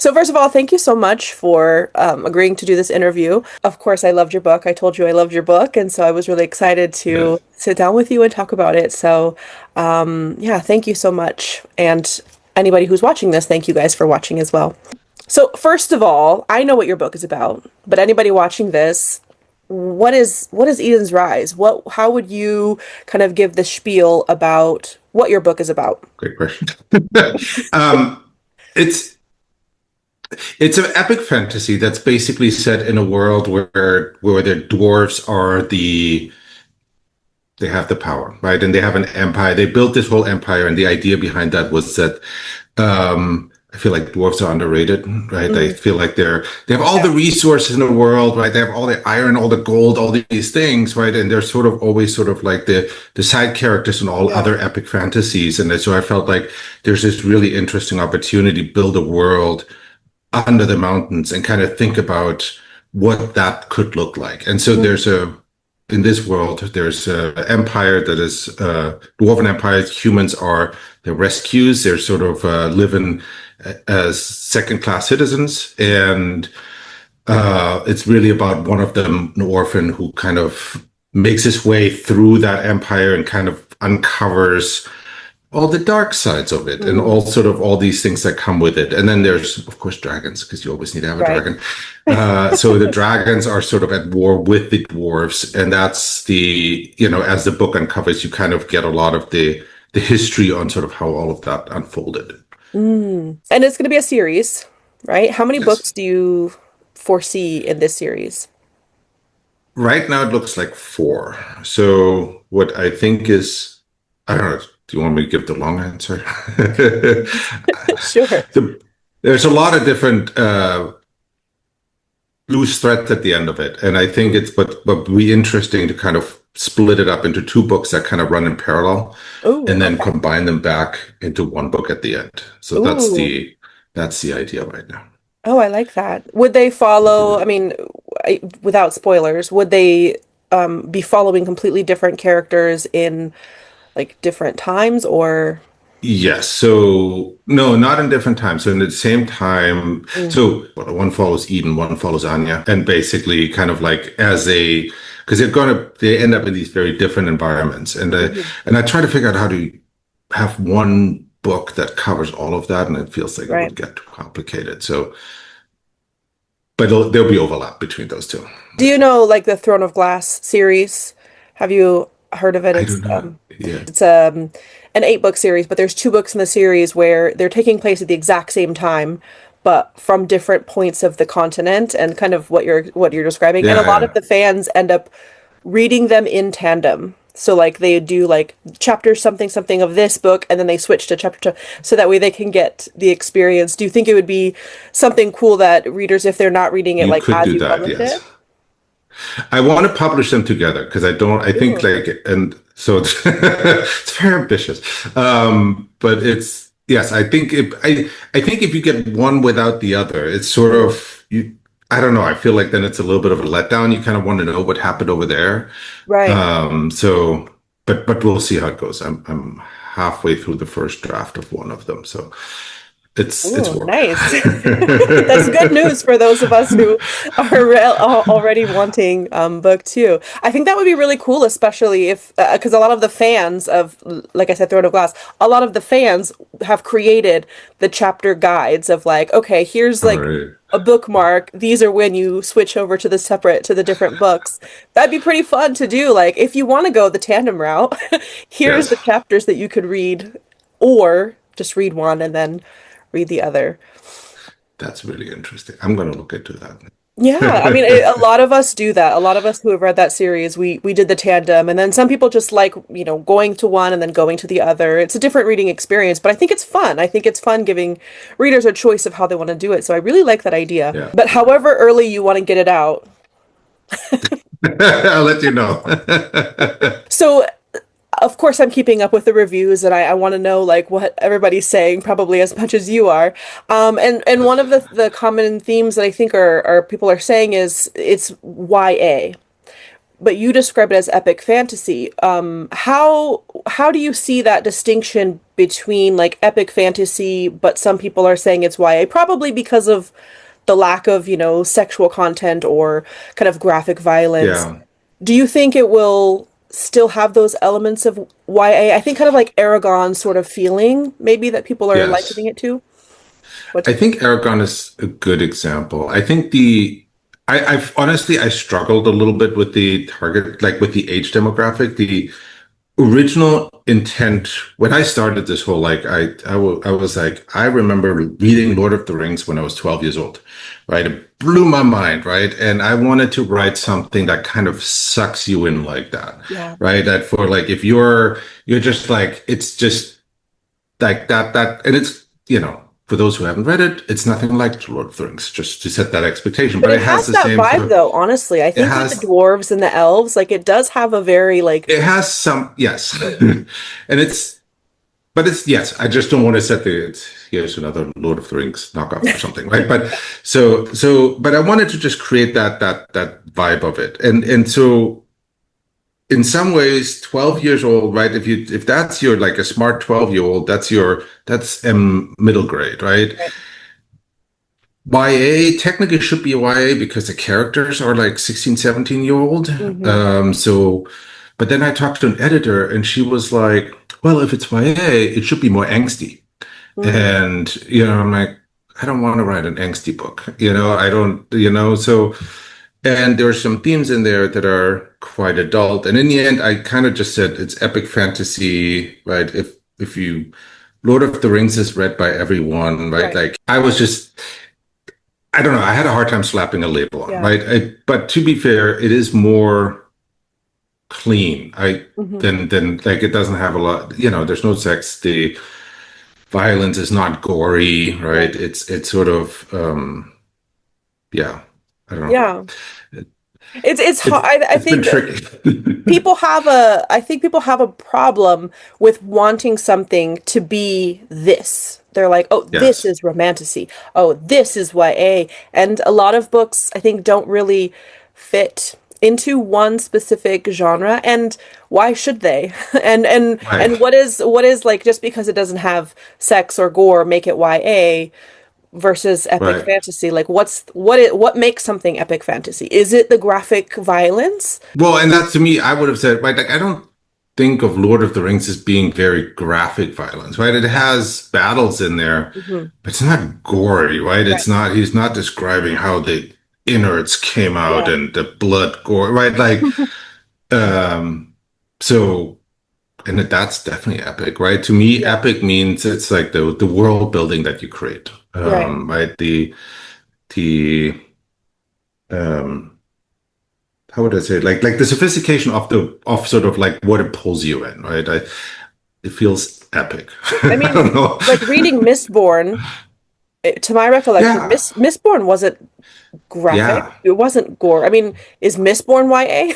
So first of all, thank you so much for agreeing to do this interview. Of course, I loved your book. I told you I loved your book, and so I was really excited to Yes. sit down with you and talk about it. So, yeah, thank you so much. And anybody who's watching this, thank you guys for watching as well. So first of all, I know what your book is about, but anybody watching this, what is Eden's Rise? How would you kind of give the spiel about what your book is about? Great question. um, it's it's an epic fantasy that's basically set in a world where the dwarves are they have the power, right? And they have an empire. They built this whole empire, and the idea behind that was that I feel like dwarves are underrated, right? I Mm, feel like they have all yeah, the resources in the world, right? They have all the iron, all the gold, all these things, right? And they're sort of always sort of like the side characters in all yeah. other epic fantasies. And so I felt like there's this really interesting opportunity to build a world under the mountains and kind of think about what that could look like. And so Mm, in this world, there's an empire that is dwarven empire. Humans are the rescues. They're sort of living as second class citizens. And it's really about one of them, an orphan who kind of makes his way through that empire and kind of uncovers all the dark sides of it and mm, all sort of all these things that come with it. And then there's, of course, dragons, because you always need to have a right. dragon. So the dragons are sort of at war with the dwarves. And that's as the book uncovers, you kind of get a lot of the history on sort of how all of that unfolded. Mm. And it's going to be a series, right? How many Yes. books do you foresee in this series? Right now it looks like four. So what I think is, I don't know, do you want me to give the long answer? Sure. the, there's a lot of different loose threads at the end of it. And I think Mm. it's but be interesting to kind of split it up into two books that kind of run in parallel Oh, and then okay. combine them back into one book at the end. So Ooh. that's the idea right now. Oh, I like that. Would they follow, I mean, without spoilers, would they be following completely different characters in like different times or? Yes. So no, not in different times. So in the same time, Mm. so well, one follows Eden, one follows Anya, and basically kind of like because they end up in these very different environments, Mhm. and I try to figure out how to have one book that covers all of that, and it feels like it Right. would get too complicated. So, but there'll be overlap between those two. Do you know like the Throne of Glass series? Have you heard of it? I don't know. Yeah. It's an 8 book series, but there's 2 books in the series where they're taking place at the exact same time, but from different points of the continent and kind of what you're describing. And a lot of Yeah. the fans end up reading them in tandem. So like they do like chapter something something of this book and then they switch to chapter two so that way they can get the experience. Do you think it would be something cool that readers, if they're not reading it You like could as do you that. publish Yes. it? I want to publish them together because I think Ooh, like, and so it's very ambitious. But yes, I think if you get one without the other, it's sort mm, of, I don't know. I feel like then it's a little bit of a letdown. You kind of want to know what happened over there. right. So, but we'll see how it goes. I'm halfway through the first draft of one of them. So it's Ooh, work. nice. That's good news for those of us who are already wanting book two. I think that would be really cool, especially if because a lot of the fans of, like I said, Throne of Glass, a lot of the fans have created the chapter guides of like, okay, here's All like right. a bookmark. These are when you switch over to the different books. That'd be pretty fun to do. Like, if you want to go the tandem route, here's Yes. the chapters that you could read, or just read one and then read the other. That's really interesting. I'm going to look into Yeah, I mean, that. a lot of us do that. A lot of us who have read that series, we did the tandem, and then some people just like, going to one and then going to the other. It's a different reading experience, but I think it's fun. I think it's fun giving readers a choice of how they want to do it. So I really like that idea. Yeah. But however early you want to get it out. I'll let you know. So of course I'm keeping up with the reviews and I want to know like what everybody's saying probably as much as you are. And one of the common themes that I think are people are saying is it's YA. but you describe it as epic fantasy. How do you see that distinction between like epic fantasy, but some people are saying it's YA, probably because of the lack of, sexual content or kind of graphic violence. Yeah. Do you think it will still have those elements of YA? I think kind of like Aragon sort of feeling, maybe that people are likening Yes. it to. What do I you think? think Aragon is a good example. I think I've honestly, I struggled a little bit with the target, like with the age demographic. The original intent when I started this whole I was like I remember reading Lord of the Rings when I was 12 years old, right? It blew my mind, right? And I wanted to write something that kind of sucks you in like that, Yeah. right? That for like if you're just like it's just like that and it's for those who haven't read it, it's nothing like Lord of the Rings, just to set that expectation. But But it it has has the that same sort vibe of though, honestly. I it think with the has dwarves and the elves, like it does have a very like it has some yes. Mhm. And it's yes, I just don't want to set here's another Lord of the Rings knockoff or something, right? But but I wanted to just create that vibe of it. And so in some ways, 12 years old, right? If that's your like a smart 12-year old, that's middle grade, right? Right. YA technically should be a YA because the characters are like 16, 17-year old. Hmm. So but then I talked to an editor and she was like, well, if it's YA, it should be more angsty. Mm. And, I'm like, I don't want to write an angsty book. I don't, so, and there are some themes in there that are quite adult. And in the end, I kind of just said it's epic fantasy, right? If you, Lord of the Rings is read by everyone, right? Right. Like I don't know, I had a hard time slapping a label on, Yeah. right? But to be fair, it is more clean. Hmm. Than like it doesn't have a lot, there's no sex. The violence is not gory, right? Right. It's sort of yeah, I don't know. Yeah. It's hard. I It's been think tricky. I think people have a problem with wanting something to be this. They're like, oh, this Yes. is romantasy. Oh, this is YA. And a lot of books, I think, don't really fit into one specific genre. And why should they? And Right. what is like just because it doesn't have sex or gore make it YA versus epic Right. fantasy? Like what makes something epic fantasy? Is it the graphic violence? Well, and that to me, I would have said, right, like I don't think of Lord of the Rings as being very graphic violence, right? It has battles in there, Hmm. but it's not gory, right? Right. He's not describing how the innards came out Yeah. and the blood gore, right? Um, so and that's definitely epic, right? To me, Yeah. epic means it's like the world building that you create, Right. right? The um, how would I say it? Like the sophistication of sort of like what it pulls you in, right? It feels epic. I I mean, don't know. like reading Mistborn, to my recollection, Yeah, Mistborn wasn't graphic. yeah, It wasn't gore. I mean, is Mistborn YA?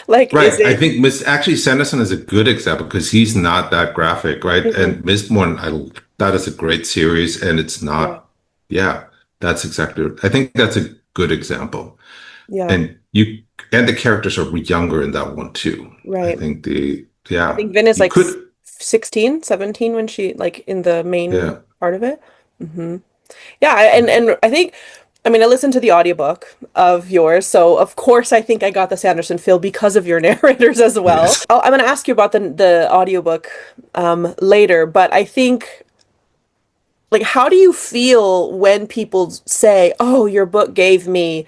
Like, is right. I it? think Miss actually Sanderson is a good example because he's not that graphic, right? Mhm. And Mistborn, that is a great series, and it's Yeah. not. Yeah, that's exactly. I think that's a good example. Yeah. And the characters are younger in that one too. I Right. think I yeah, think Vin is you like could, 16, 17 when she like in the main yeah, part of it. Hmm. Yeah, and I think I mean I listened to the audiobook of yours, so of course I think I got the Sanderson feel because of your narrators as well. yes. I'm gonna ask you about the audiobook later, but I think like how do you feel when people say, "Oh, your book gave me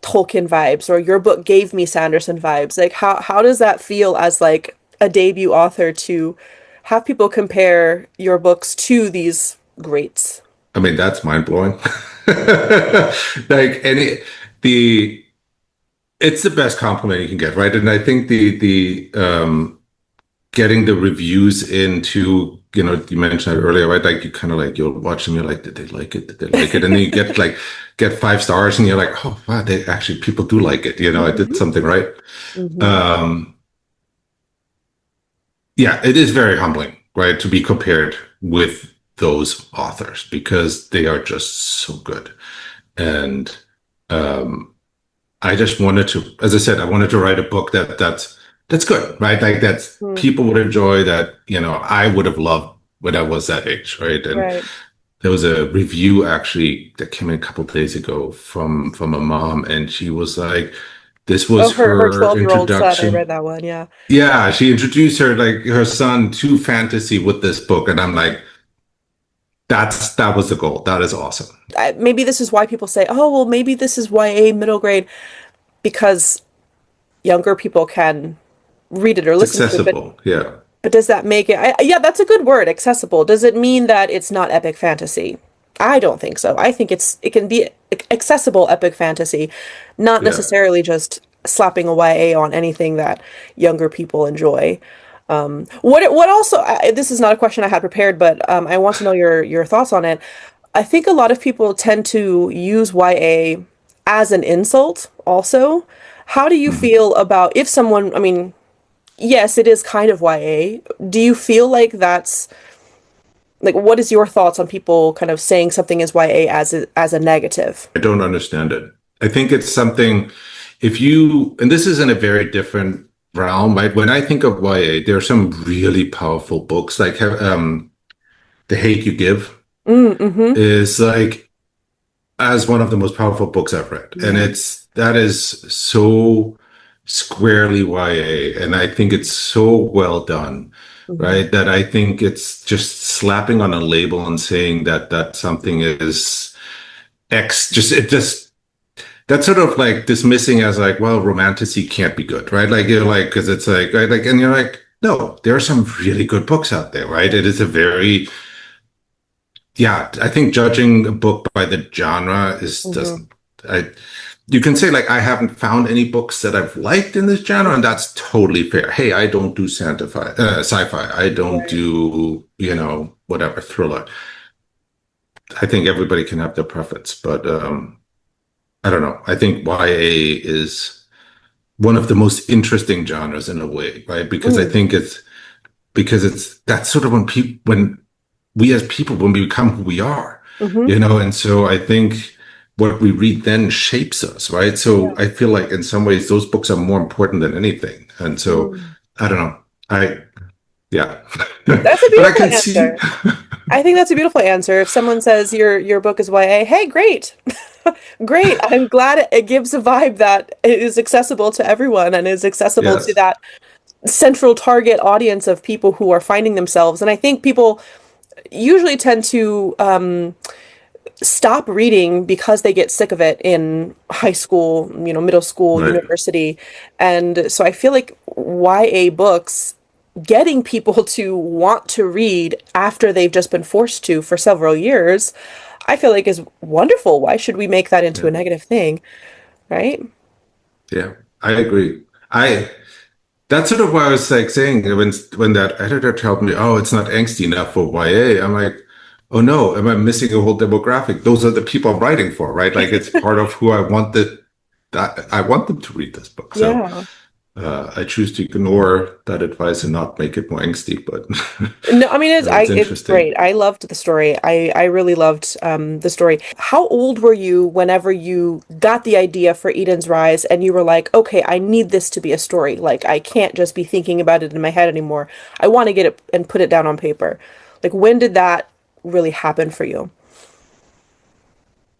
Tolkien vibes," or "Your book gave me Sanderson vibes"? Like how does that feel as like a debut author to have people compare your books to these greats? I mean, that's mind blowing. Like any the it's the best compliment you can get, right? And I think the getting the reviews into, you mentioned it earlier, right? Like you kind of like you'll watch them, you're like, did they like it? Did they like it? And then you get 5 stars and you're like, oh wow, they actually people do like it. I did Hmm. something right. Hmm. Um, yeah, it is very humbling, right, to be compared with those authors because they are just so good. And um, I just wanted to, as I said, I wanted to write a book that's good, right? Like that's Mm, people would enjoy that, I would have loved when I was that age, right? And right. there was a review actually that came in a couple of days ago from a mom, and she was like, this Oh, was her her 12-year-old son. I read introduction. that one. Yeah. Yeah, she introduced her son to fantasy with this book, and I'm like, that was the goal. That is awesome. Maybe this is why people say, "Oh, well, maybe this is YA middle grade," because younger people can read it or It's listen to it. accessible. Yeah. But does that make it? Yeah, that's a good word, accessible. Does it mean that it's not epic fantasy? I don't think so. I think it can be accessible epic fantasy, not Yeah. necessarily just slapping a YA on anything that younger people enjoy. What also? This is not a question I had prepared, but I want to know your thoughts on it. I think a lot of people tend to use YA as an insult. Also, how do you Mhm. feel about if someone? I mean, yes, it is kind of YA. Do you feel like that's like what is your thoughts on people kind of saying something is YA as a negative? I don't understand it. I think it's something, if you, and this is in a very different realm, right? When I think of YA, there are some really powerful books, like The Hate You Give Mm-hmm. is like as one of the most powerful books I've read. And Yeah. that is so squarely YA. And I think it's so well done, Mm-hmm. right? That I think it's just slapping on a label and saying that something is X, that's sort of like dismissing as like, well, romanticy can't be good, right? Like you're like, because it's like, right, like, and you're like, no, there are some really good books out there, right? It is a very, yeah, I think judging a book by the genre is Mm-hmm. doesn't, I, you can say like, I haven't found any books that I've liked in this genre, and that's totally fair. Hey, I don't do sci-fi. I don't Right. do, whatever thriller. I think everybody can have their preference, but I don't know. I think YA is one of the most interesting genres in a way, right? Because I Mm. think it's that's sort of when we as people when we become who we are, Mm-hmm. and so I think what we read then shapes us, right? So Yeah. I feel like in some ways those books are more important than anything. And so Mm. I don't know. Yeah. That's a But I beautiful can see answer. I think that's a beautiful answer. If someone says your book is YA, hey, great. Great. I'm glad it gives a vibe that it is accessible to everyone and is accessible to yes. that central target audience of people who are finding themselves. And I think people usually tend to stop reading because they get sick of it in high school, middle school, Right. university. And so I feel like YA books getting people to want to read after they've just been forced to for several years, I feel like is wonderful. Why should we make that into Yeah. a negative thing, right? Yeah. I agree. I That's sort of why I was like saying when that editor told me, "Oh, it's not angsty enough for YA," I'm like, "Oh no, am I missing a whole demographic? Those are the people I'm writing for, right? Like it's part of who that I want them to read this book." So Yeah. I choose to ignore that advice and not make it more angsty. But No, I mean it's it's interesting. great. I loved the story. I really loved the story. How old were you whenever you got the idea for Eden's Rise and you were like, okay, I need this to be a story. Like I can't just be thinking about it in my head anymore. I want to get it and put it down on paper. Like when did that really happen for you?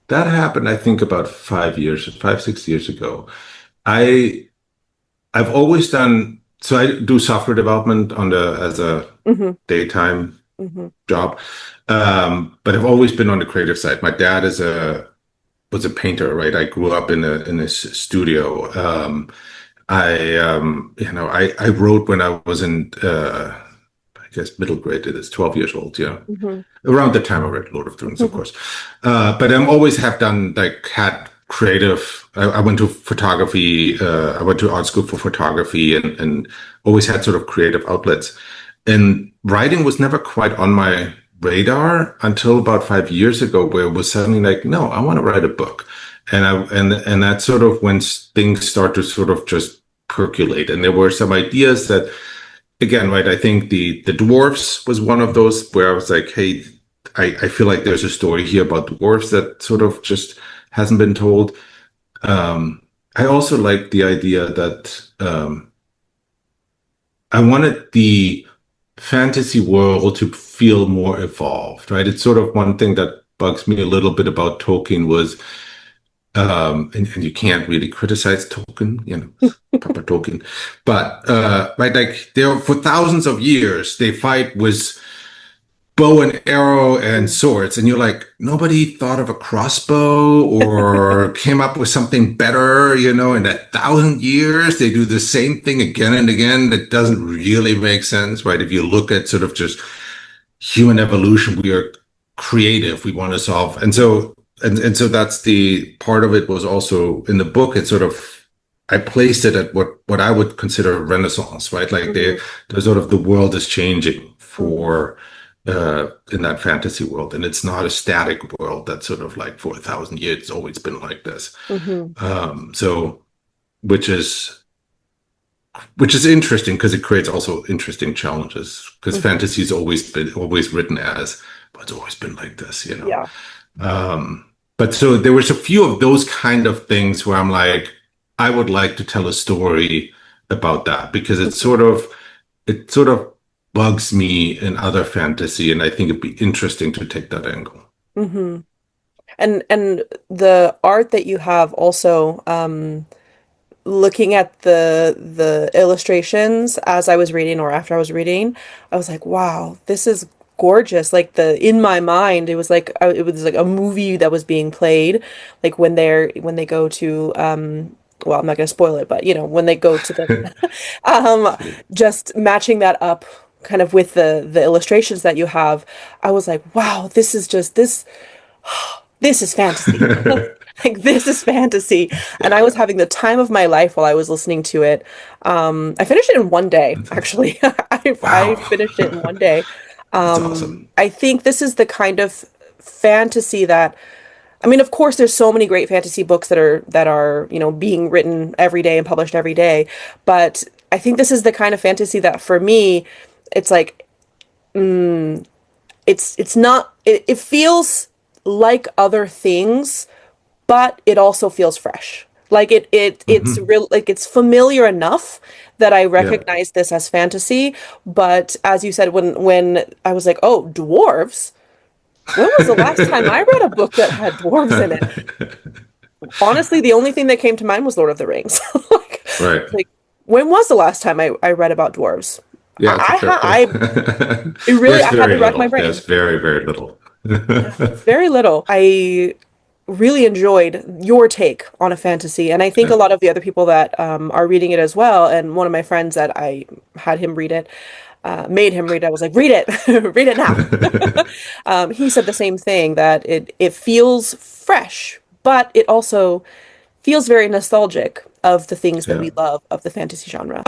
That happened, I think, about 6 years ago. I I've always done so. I do software development on the as a Hmm. daytime Hmm. job. But I've always been on the creative side. My dad was a painter, right? I grew up in a studio. I wrote when I was in I guess middle grade. It is 12 years old. Yeah, Hmm. around the time I read Lord of the Rings, of Hmm. course. But I'm always have done like had creative. I went to photography. I went to art school for photography, and always had sort of creative outlets. And writing was never quite on my radar until about 5 years ago, where it was suddenly like, no, I want to write a book. And that's sort of when things start to sort of just percolate. And there were some ideas that, again, right, I think the dwarfs was one of those where I was like, hey, I feel like there's a story here about dwarfs that sort of just hasn't been told. Um, I also like the idea that I wanted the fantasy world to feel more evolved, right? It's sort of one thing that bugs me a little bit about Tolkien was, and you can't really criticize Tolkien, proper Tolkien, but right, like there for thousands of years they fight with bow and arrow and Mm. swords, and you're like, nobody thought of a crossbow or came up with something better, in a thousand years they do the same thing again and again. That doesn't really make sense, right? If you look at sort of just human evolution, we are creative, we want to solve, and so that's the part of it. Was also in the book, it's sort of, I placed it at what I would consider a renaissance, right? Like Hmm. the sort of the world is changing Hmm. for in that fantasy world, and it's not a static world that's sort of like for 1,000 years it's always been like this. Hmm. So which is which is interesting because it creates also interesting challenges, because Hmm. fantasy has always written as, but it's always been like this. Yeah. But so there was a few of those kind of things where I'm like, I would like to tell a story about that, because Hmm. it sort of bugs me in other fantasy, and I think it'd be interesting to take that angle. Hmm. And the art that you have also, looking at the illustrations as I was reading or after I was reading, I was like, wow, this is gorgeous. Like the in my mind, it was like a movie that was being played, like when they go to well, I'm not going to spoil it, but when they go to the um Sweet. just matching that up kind of with the illustrations that you have, I was like, wow, this is fantasy. Like this is fantasy. And I was Yeah, having the time of my life while I was listening to it. I finished it in one day, that's awesome. actually. I Wow. finished it in one day. That's awesome. I think this is the kind of fantasy that, I mean, of course, there's so many great fantasy books that are, being written every day and published every day. But I think this is the kind of fantasy that for me, it's like it's not it feels like other things, but it also feels fresh. Like it's Hmm. real, like it's familiar enough that I Yeah. recognize this as fantasy. But as you said, when I was like, oh, dwarves, when was the last time I read a book that had dwarves in it? Honestly, the only thing that came to mind was Lord of the Rings. Like, Right. like when was the last time I read about dwarves? Yeah, it's a fair point. I really There's I had to very rack my little. brain. There's very, very little. Yeah, very little. I really enjoyed your take on a fantasy, and I think a Yeah. lot of the other people that are reading it as well. And one of my friends that I had him read it, made him read it. I was like, read it, read it now. He said the same thing, that it feels fresh, but it also feels very nostalgic of the things that Yeah. we love of the fantasy genre.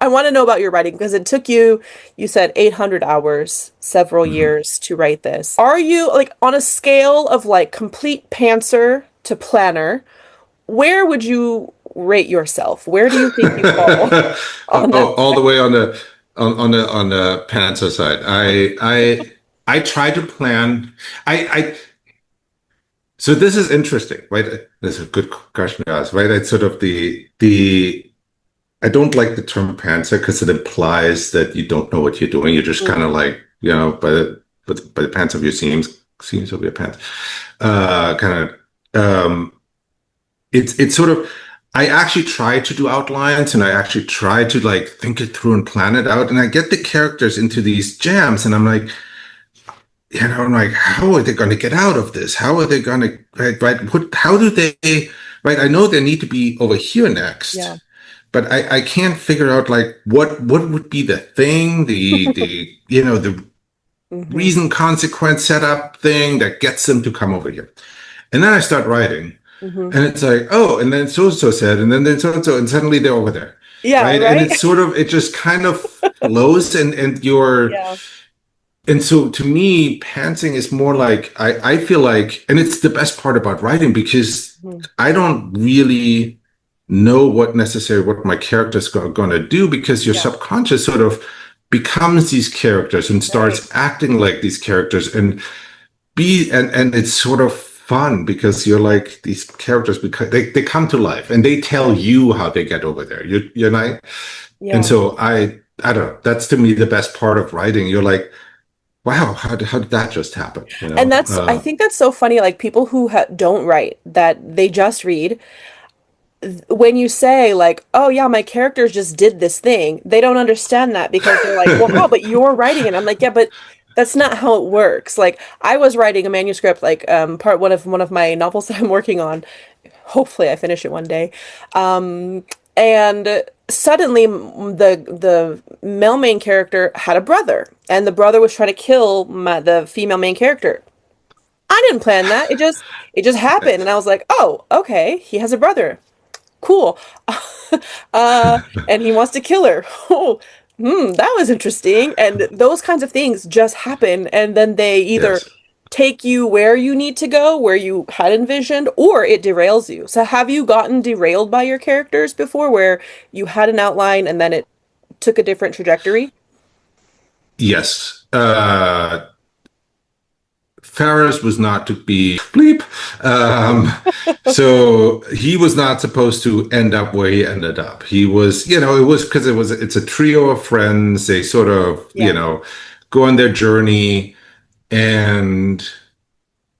I want to know about your writing because it took you said 800 hours, several Mhm. years to write this. Are you like on a scale of like complete pantser to planner? Where would you rate yourself? Where do you think you fall on that Oh, all the way on the Panther side. I try to plan. I So this is interesting, right? This is a good question to ask, right? It's sort of the I don't like the term pantser because it implies that you don't know what you're doing. You're just kind spectrum? of like, by the pants of your seams of your pants. Kind of it's sort of, I actually try to do outlines, and I actually try to like think it through and plan it out, and I get the characters into these jams, and I'm like, how are they going to get out of this? How are they going to, right? How do they, right? I know they need to be over here Yeah. next, but I can't figure out like what would be the thing, the Hmm. reason consequence setup thing that gets them to come over here. And then I start writing, Hmm. and it's like, oh, and then so and so said, and then so and so, and suddenly they're over there, Yeah, right? And right? it's sort of, it just kind of flows, and you're, Yeah. and so to me, pantsing is more like, I feel like, and it's the best part about writing, because Mhm. I don't really know what my characters going to do, because your Yeah, subconscious sort of becomes these characters and right. starts acting like these characters, and it's sort of fun because you're like these characters because they come to life and they tell you how they get over there. You're not, and Yeah. so I don't know. That's to me the best part of writing. You're like, wow, how did that just happen? You And know? I think that's so funny. Like people who don't write, that they just read, when you say like, "Oh yeah, my characters just did this thing," they don't understand that because they're like, "Well, how? But you're writing it." I'm like, "Yeah, but that's not how it works." Like I was writing a manuscript, like part one of my novels that I'm working on. Hopefully, I finish it one day. And suddenly, the male main character had a brother, and the brother was trying to kill the female main character. I didn't plan that. It just happened, and I was like, "Oh, okay, he has a brother. Cool." And he wants to kill her. Oh, that was interesting. And those kinds of things just happen, and then they either Yes. take you where you need to go, where you had envisioned, or it derails you. So have you gotten derailed by your characters before, where you had an outline and then it took a different trajectory? Yes. Ferris was not to be bleep. So he was not supposed to end up where he ended up. He was, it was because it's a trio of friends. They sort of, Yeah. go on their journey. And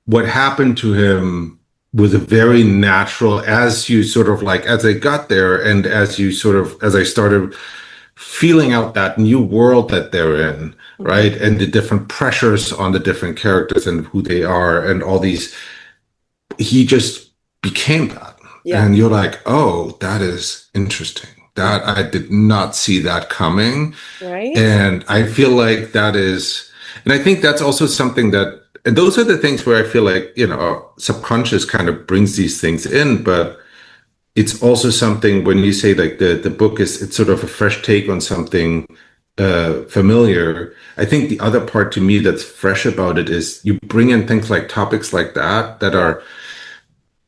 what happened to him was a very natural, as you sort of like, as I got there and as I started feeling out that new world that they're in, Hmm. right? And the different pressures on the different characters and who they are and all these, he just became that. Yeah. And you're like, oh, that is interesting. That I did not see that coming. Right? And I feel like that is, and I think that's also something that, and those are the things where I feel like, subconscious kind of brings these things in, but it's also something when you say like the book it's sort of a fresh take on something familiar. I think the other part to me that's fresh about it is you bring in things like topics like that Yeah. are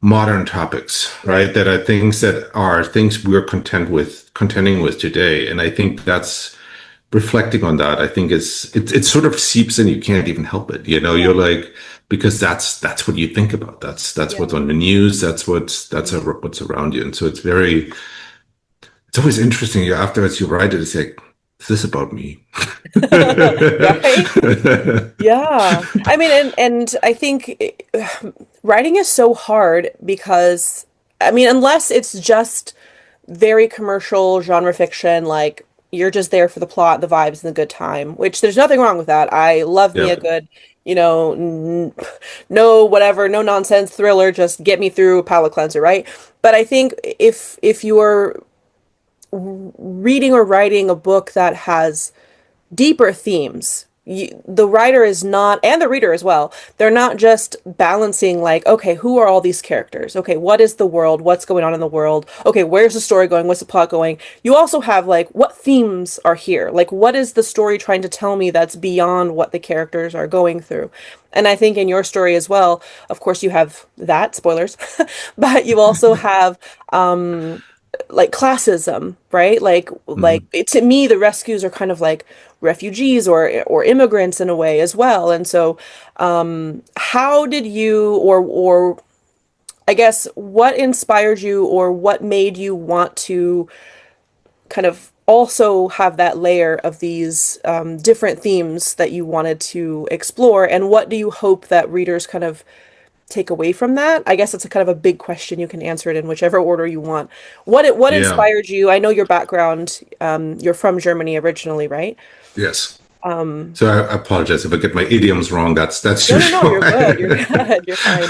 modern topics, Right. right? That are things we're contending with today. And I think that's reflecting on that. I think it sort of seeps in. You can't even help it. Yeah. You're like, because that's what you think about. That's Yeah. what's on the news. What's around you. And so it's always interesting. You afterwards you write it. It's like, is this about me? Right? Yeah. I mean, and I think writing is so hard because I mean, unless it's just very commercial genre fiction, like you're just there for the plot, the vibes, and the good time, which there's nothing wrong with that. I love me a Yep. good, no whatever, no nonsense thriller, just get me through a palate cleanser, right? But I think if you're reading or writing a book that has deeper themes. The writer is not, and the reader as well, they're not just balancing, like, okay, who are all these characters? Okay, what is the world? What's going on in the world? Okay, where's the story going? What's the plot going? You also have, like, what themes are here? Like, what is the story trying to tell me that's beyond what the characters are going through? And I think in your story as well, of course, you have that, spoilers, but you also have like classism, right? Like Mhm. to me, the rescues are kind of like refugees or immigrants in a way as well. And so, how did you or I guess what inspired you or what made you want to kind of also have that layer of these different themes that you wanted to explore? And what do you hope that readers kind of take away from that? I guess it's a kind of a big question. You can answer it in whichever order you want. What Yeah. inspired you? I know your background. You're from Germany originally, right? Yes. Um, So I apologize if I get my idioms wrong. That's no, no, no. usually You're good. You're why. good. You're fine.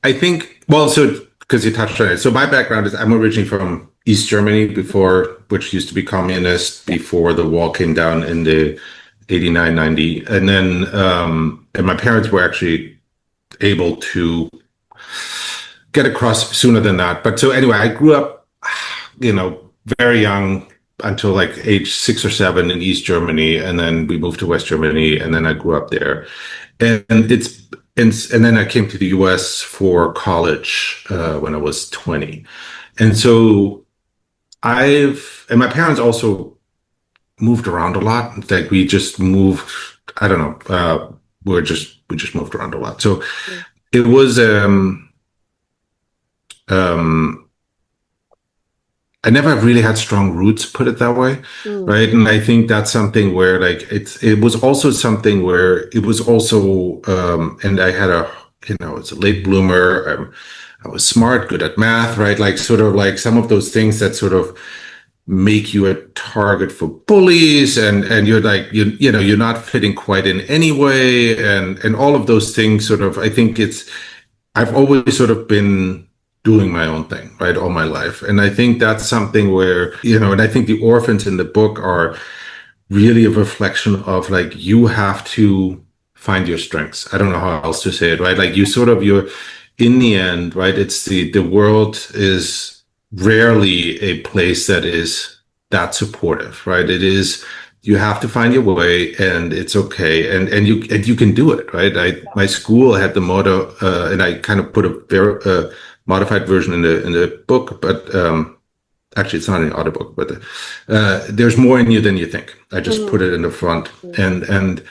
I think, well, so because you touched on it. So my background is I'm originally from East Germany which used to be communist Yeah. before the wall came down in the 89, 90. And then, and my parents were actually able to get across sooner than that. But so anyway, I grew up, you know, very young until like age 6 or 7 in East Germany. And then we moved to West Germany and then I grew up there. And and then I came to the US for college when I was 20. And so and my parents also moved around a lot. Like we just moved, I don't know. we just moved around a lot. So it was um I never really had strong roots, put it that way, Mm. right? And I think that's something where like it was also something where it was also and I had a it's a late bloomer. I was smart, good at math, right? Like sort of like some of those things that sort of make you a target for bullies and you're like you're not fitting quite in anyway and all of those things sort of I think it's I've always sort of been doing my own thing, right, all my life. And I think that's something where, and I think the orphans in the book are really a reflection of like, you have to find your strengths. I don't know how else to say it, right? Like you're in the end, right? It's the world is rarely a place that is that supportive, right? It is, you have to find your way and it's okay and you can do it, right? My school had the motto and I kind of put a very modified version in the book, but actually it's not in the audiobook, but there's more in you than you think. I just put Mm. it in the front and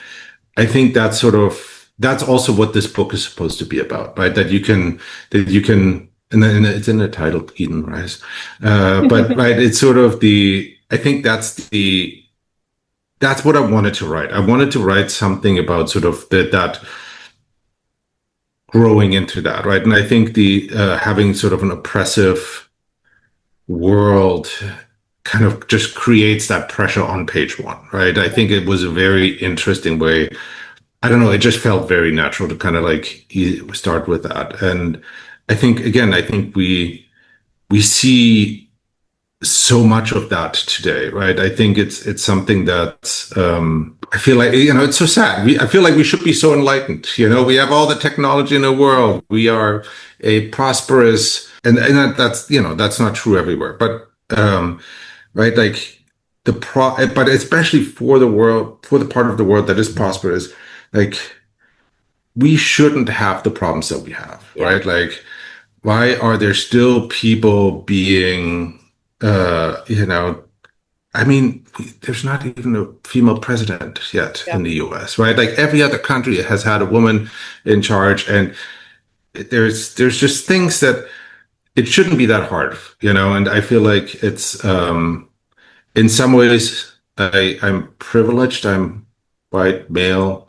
I think that's also what this book is supposed to be about, right? That you can and then it's in the title Eden Rise. But right, it's sort of I think that's what I wanted to write. I wanted to write something about sort of that growing into that, right? And I think the having sort of an oppressive world kind of just creates that pressure on page one, right? I think it was a very interesting way. I don't know, it just felt very natural to kind of like start with that. And I think again, I think we see so much of that today, right? I think it's something that I feel like it's so sad. I feel like we should be so enlightened. We have all the technology in the world. We are a prosperous, and that's not true everywhere, but right, like but especially for the world, for the part of the world that is prosperous, like we shouldn't have the problems that we have, Yeah. right? Like why are there still people being I mean, there's not even a female president yet Yeah. in the US, right? Like every other country has had a woman in charge, and there's just things that it shouldn't be that hard, and I feel like it's in some ways I'm privileged. I'm white, male,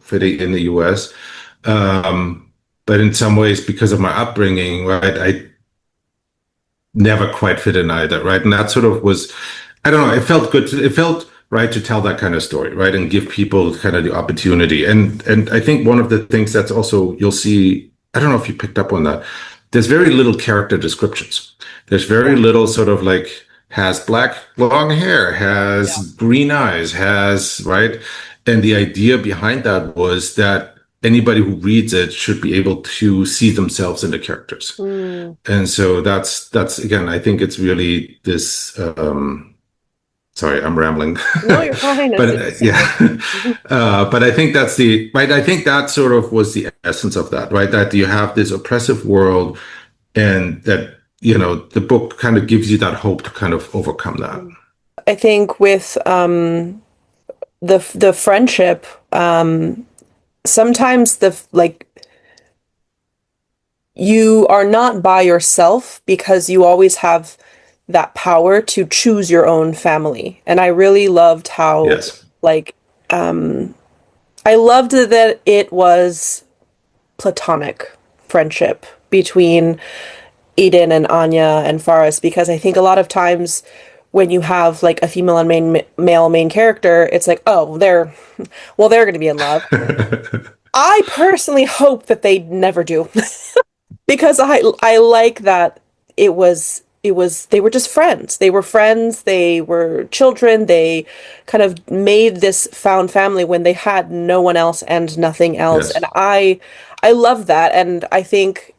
fitting in the US. But in some ways, because of my upbringing, right, I never quite fit in either, right? And that sort of was, I don't know, it felt good. It felt right to tell that kind of story, right? And give people kind of the opportunity. And I think one of the things that's also, you'll see, I don't know if you picked up on that. There's very little character descriptions. There's very Yeah. little sort of like, has black long hair, has Yeah. green eyes, has, right? And the idea behind that was that anybody who reads it should be able to see themselves in the characters. Mm. And so that's again, I think it's really this sorry, I'm rambling. No, you're fine. But It's yeah. okay. Mhm. But I think that's the right. I think that sort of was the essence of that, right? That you have this oppressive world and that, the book kind of gives you that hope to kind of overcome that. I think with the friendship, sometimes you are not by yourself because you always have that power to choose your own family. And I really loved how Yes. like I loved that it was platonic friendship between Eden and Anya and Faris because I think a lot of times when you have like a female and male main character, it's like, oh, they're going to be in love. I personally hope that they never do because I like that they were just friends. They were friends, they were children, they kind of made this found family when they had no one else and nothing else. And Yes. I love that and I think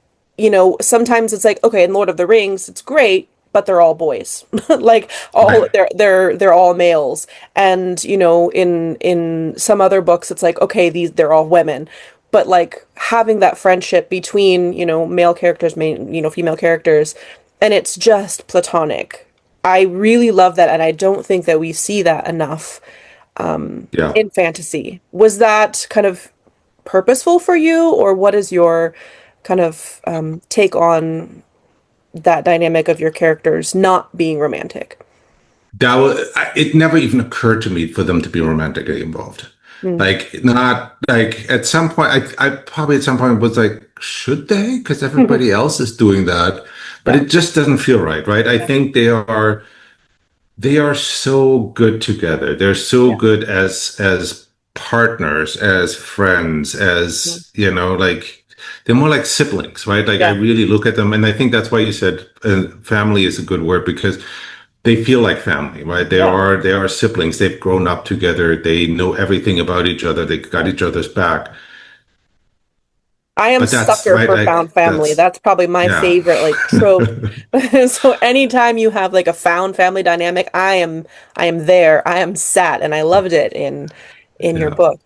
sometimes it's like okay, in Lord of the Rings it's great, but they're all boys. Like all Right. they're all males. And in some other books it's like okay, they're all women. But like having that friendship between, male characters, female characters, and it's just platonic. I really love that, and I don't think that we see that enough Yeah. in fantasy. Was that kind of purposeful for you, or what is your kind of take on that dynamic of your characters not being romantic? It never even occurred to me for them to be romantically involved. Mm, Like, not like at some point, I probably at some point was like, should they? Because everybody else is doing that, but yeah, it just doesn't feel right, right? I yeah, think they are so good together. They're so yeah, good as partners, as friends, mm, as like they're more like siblings, right? Like, I yeah, really look at them, and I think that's why you said family is a good word, because they feel like family, right? yeah, They are siblings. They've grown up together. They know everything about each other. They got yeah. each other's back. I am But that's sucker right. for Like, found family. that's That's probably my yeah, favorite like trope. So anytime you have like a found family dynamic, I am there. I am sat and I loved it in your yeah, book.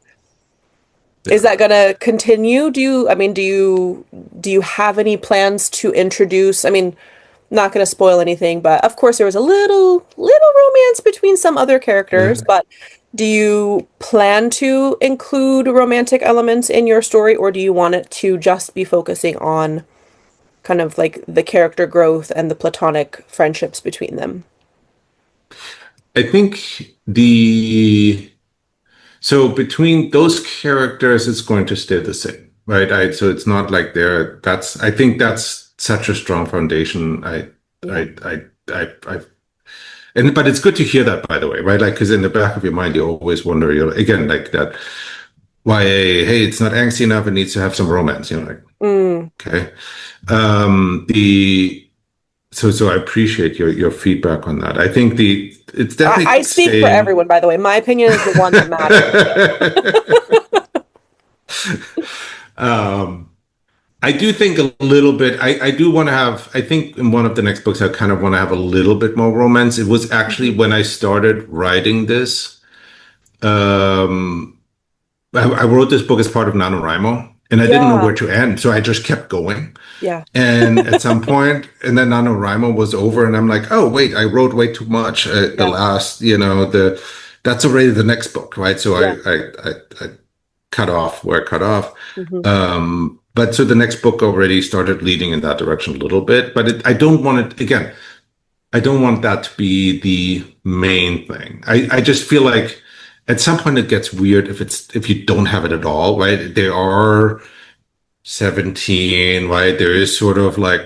Is yeah. that gonna continue? I mean, do you have any plans to introduce, I mean, not gonna spoil anything, but of course there was a little romance between some other characters, Yeah. but do you plan to include romantic elements in your story, or do you want it to just be focusing on kind of like the character growth and the platonic friendships between them? I think so between those characters, it's going to stay the same, right? So it's not like I think that's such a strong foundation. Yeah. I but it's good to hear that, by the way, right? Like, because in the back of your mind, you always wonder, again, like that, why, hey, it's not angsty enough. It needs to have some romance, like, Mm. okay. The So I appreciate your feedback on that. I think it's I definitely speak for staying. everyone, by the way. My opinion is the one that matters. um, I do think a little bit. I do want to have. I think in one of the next books, I kind of want to have a little bit more romance. It was actually Mhm. when I started writing this. Um, I wrote this book as part of NaNoWriMo, and I didn't know Yeah, where to end, so I just kept going. yeah, And at some point, and then NaNoWriMo was over, and I'm like, oh wait, I wrote way too much. The yeah, last, that's already the next book, right? So yeah. I cut off where I cut off. Hmm. But so the next book already started leading in that direction a little bit. But I don't want it again. I don't want that to be the main thing. I just feel like at some point it gets weird if you don't have it at all, right? They are 17, right? There is sort of like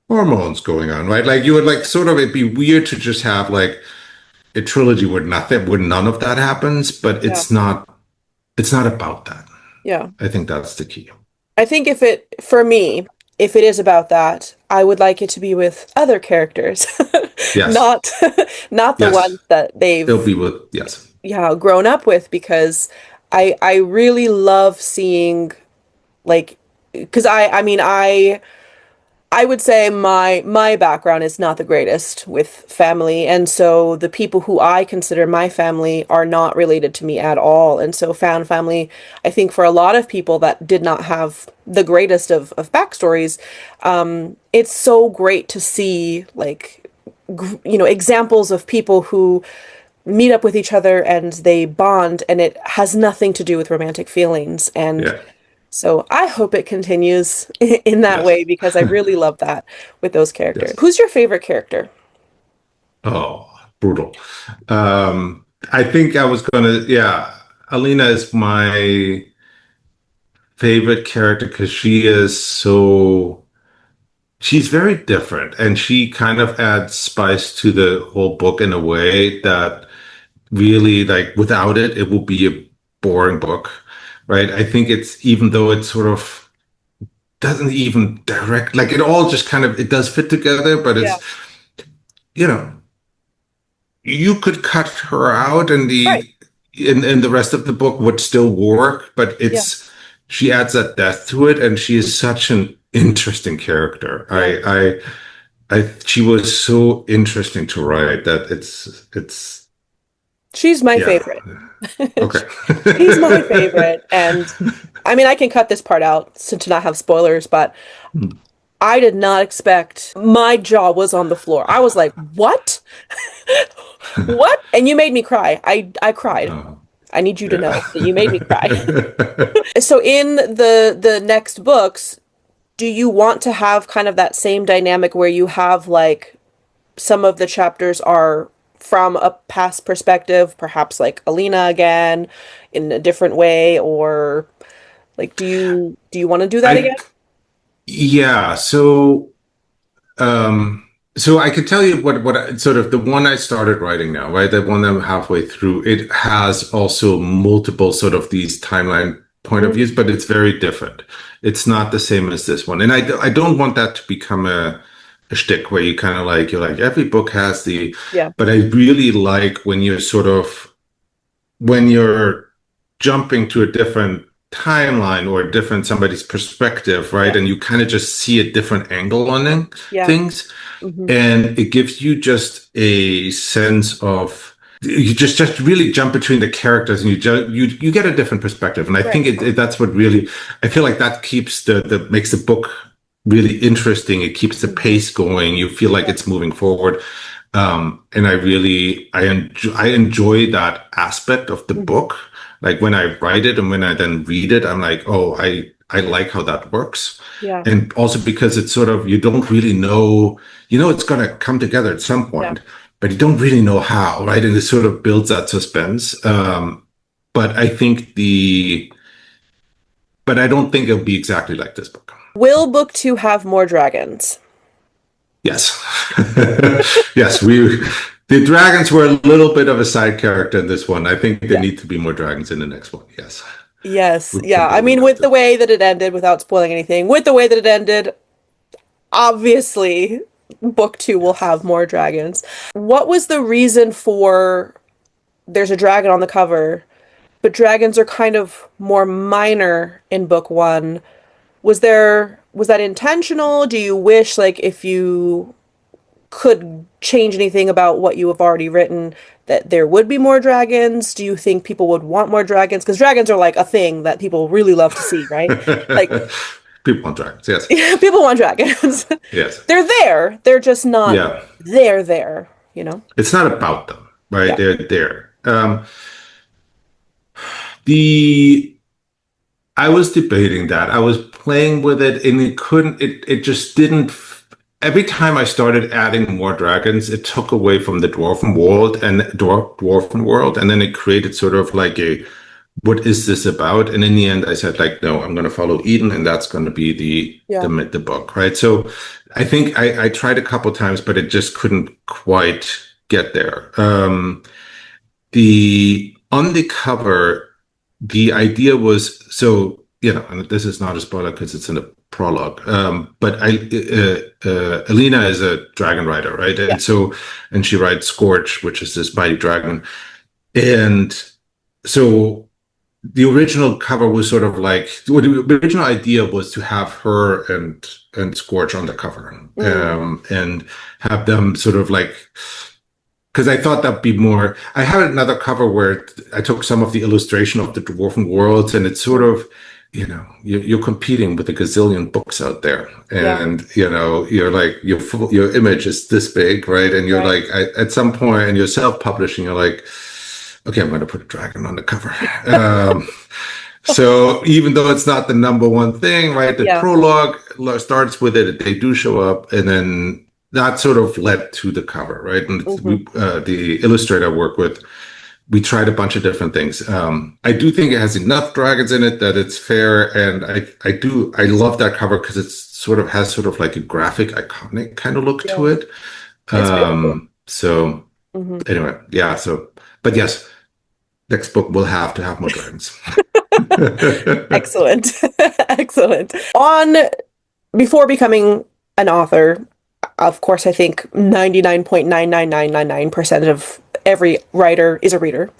hormones going on, right? Like, you would like sort of, it'd be weird to just have like a trilogy where none of that happens, but Yeah, it's not about that. yeah. I think that's the key. I think for me, if it is about that, I would like it to be with other characters, Yes. not not the ones Yes. that It'll they've, be with, yes. yeah, grown up with, because I really love seeing like, because I mean I would say my background is not the greatest with family, and so the people who I consider my family are not related to me at all. And so found family, I think for a lot of people that did not have the greatest of backstories, it's so great to see like examples of people who meet up with each other and they bond, and it has nothing to do with romantic feelings. And Yeah. so I hope it continues in that Yes. way, because I really love that with those characters. Yes. Who's your favorite character? Oh, brutal. I think I was gonna, yeah, Alina is my favorite character because she's very different, and she kind of adds spice to the whole book in a way that really, like, without it, it will be a boring book, right? I think it's, even though it sort of doesn't even direct, like, it all just kind of, it does fit together, but Yeah. you know, you could cut her out and Right. the rest of the book would still work, but Yeah. she adds that depth to it, and she is such an interesting character. Yeah. She was so interesting to write that it's She's my yeah. favorite. Okay. She's my favorite. And I mean, I can cut this part out to not have spoilers, but I did not expect, my jaw was on the floor. I was like, what? What? And you made me cry. I cried. Uh, I need you to know that you made me cry. Yeah. So in the next books, do you want to have kind of that same dynamic where you have like some of the chapters are from a past perspective, perhaps like Alina again in a different way, or like do you want to do that I again? yeah, um so I could tell you sort of the one I started writing now, right? The one I'm halfway through. It has also multiple sort of these timeline point of views, Mm, but it's very different. It's not the same as this one. And I don't want that to become a shtick where you kind of like you're like every book has the, yeah, but I really like when you're sort of when you're jumping to a different timeline or a different somebody's perspective, right? yeah, And you kind of just see a different angle on yeah. things, Hmm. and it gives you just a sense of you just really jump between the characters and you get a different perspective. And I think Right. that's what really I feel like that keeps the makes the book really interesting. It keeps the Hmm. pace going. You feel like Yeah. it's moving forward. And I enjoy that aspect of the Hmm. book. Like when I write it and when I then read it, I'm like, oh, I like how that works. Yeah. And also because it's sort of you don't really know, it's gonna come together at some Yeah. point, but you don't really know how, right? And it sort of builds that suspense. But I think but I don't think it'll be exactly like this book. Will book two have more dragons? Yes. Yes, the dragons were a little bit of a side character in this one. I think there Yeah. need to be more dragons in the next one. Yes. Yes. We're Yeah. I building mean, up with to the that. way that it ended, without spoiling anything, with the way that it ended, obviously, book two will Yes. have more dragons. What was the reason for there's a dragon on the cover, but dragons are kind of more minor in book one? Was that intentional? Do you wish like if you could change anything about what you have already written that there would be more dragons? Do you think people would want more dragons? Because dragons are like a thing that people really love to see, right? Like People want dragons. Yes. people want dragons. Yes. They're there. They're just not Yeah. there, you know? It's not about them, right? Yeah. They're there. The I was debating that. I was playing with it and it just didn't. Every time I started adding more dragons, it took away from the dwarven world, and then it created sort of like what is this about? And in the end, I said like, no, I'm going to follow Eden, and that's going to be Yeah. the book, right? So I think I tried a couple times, but it just couldn't quite get there. The on the cover, the idea was so and this is not a spoiler because it's in the prologue. But Alina is a dragon rider, right? Yeah. And she rides Scorch, which is this mighty dragon, and so the original cover was sort of like well, the original idea was to have her and Scorch on the cover, Mm, and have them sort of like because I thought that'd be more. I had another cover where I took some of the illustration of the dwarven worlds, and it's sort mm, of, you're competing with a gazillion books out there, yeah. and you're like your image is this big, right? And you're Right. like at some point, and you're self-publishing, you're like, okay, I'm going to put a dragon on the cover. Um, so even though it's not the number one thing, right? The Yeah. prologue starts with it. They do show up, and then that sort of led to the cover, right? And Hmm. the illustrator I work with, we tried a bunch of different things. I do think it has enough dragons in it that it's fair, and I love that cover because it's sort of like a graphic, iconic kind of look Yeah. to it. It's beautiful. So Hmm. anyway, yeah. So, but yes, next book will have to have more dragons. Excellent. Excellent. On before becoming an author, of course, I think 99.99999% of every writer is a reader.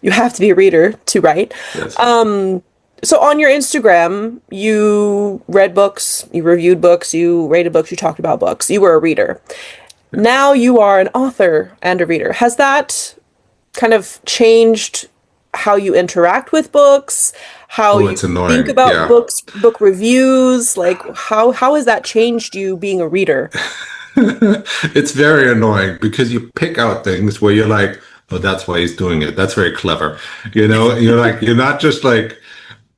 You have to be a reader to write. Yes. So on your Instagram, you read books, you reviewed books, you rated books, you talked about books. You were a reader. Yes. Now you are an author and a reader. Has that kind of changed how you interact with books, how Oh, you it's think annoying. about Yeah. books, book reviews? Like how has that changed you being a reader? It's very annoying because you pick out things where you're like, Oh, that's why he's doing it. That's very clever. You know, you're like, you're not just like,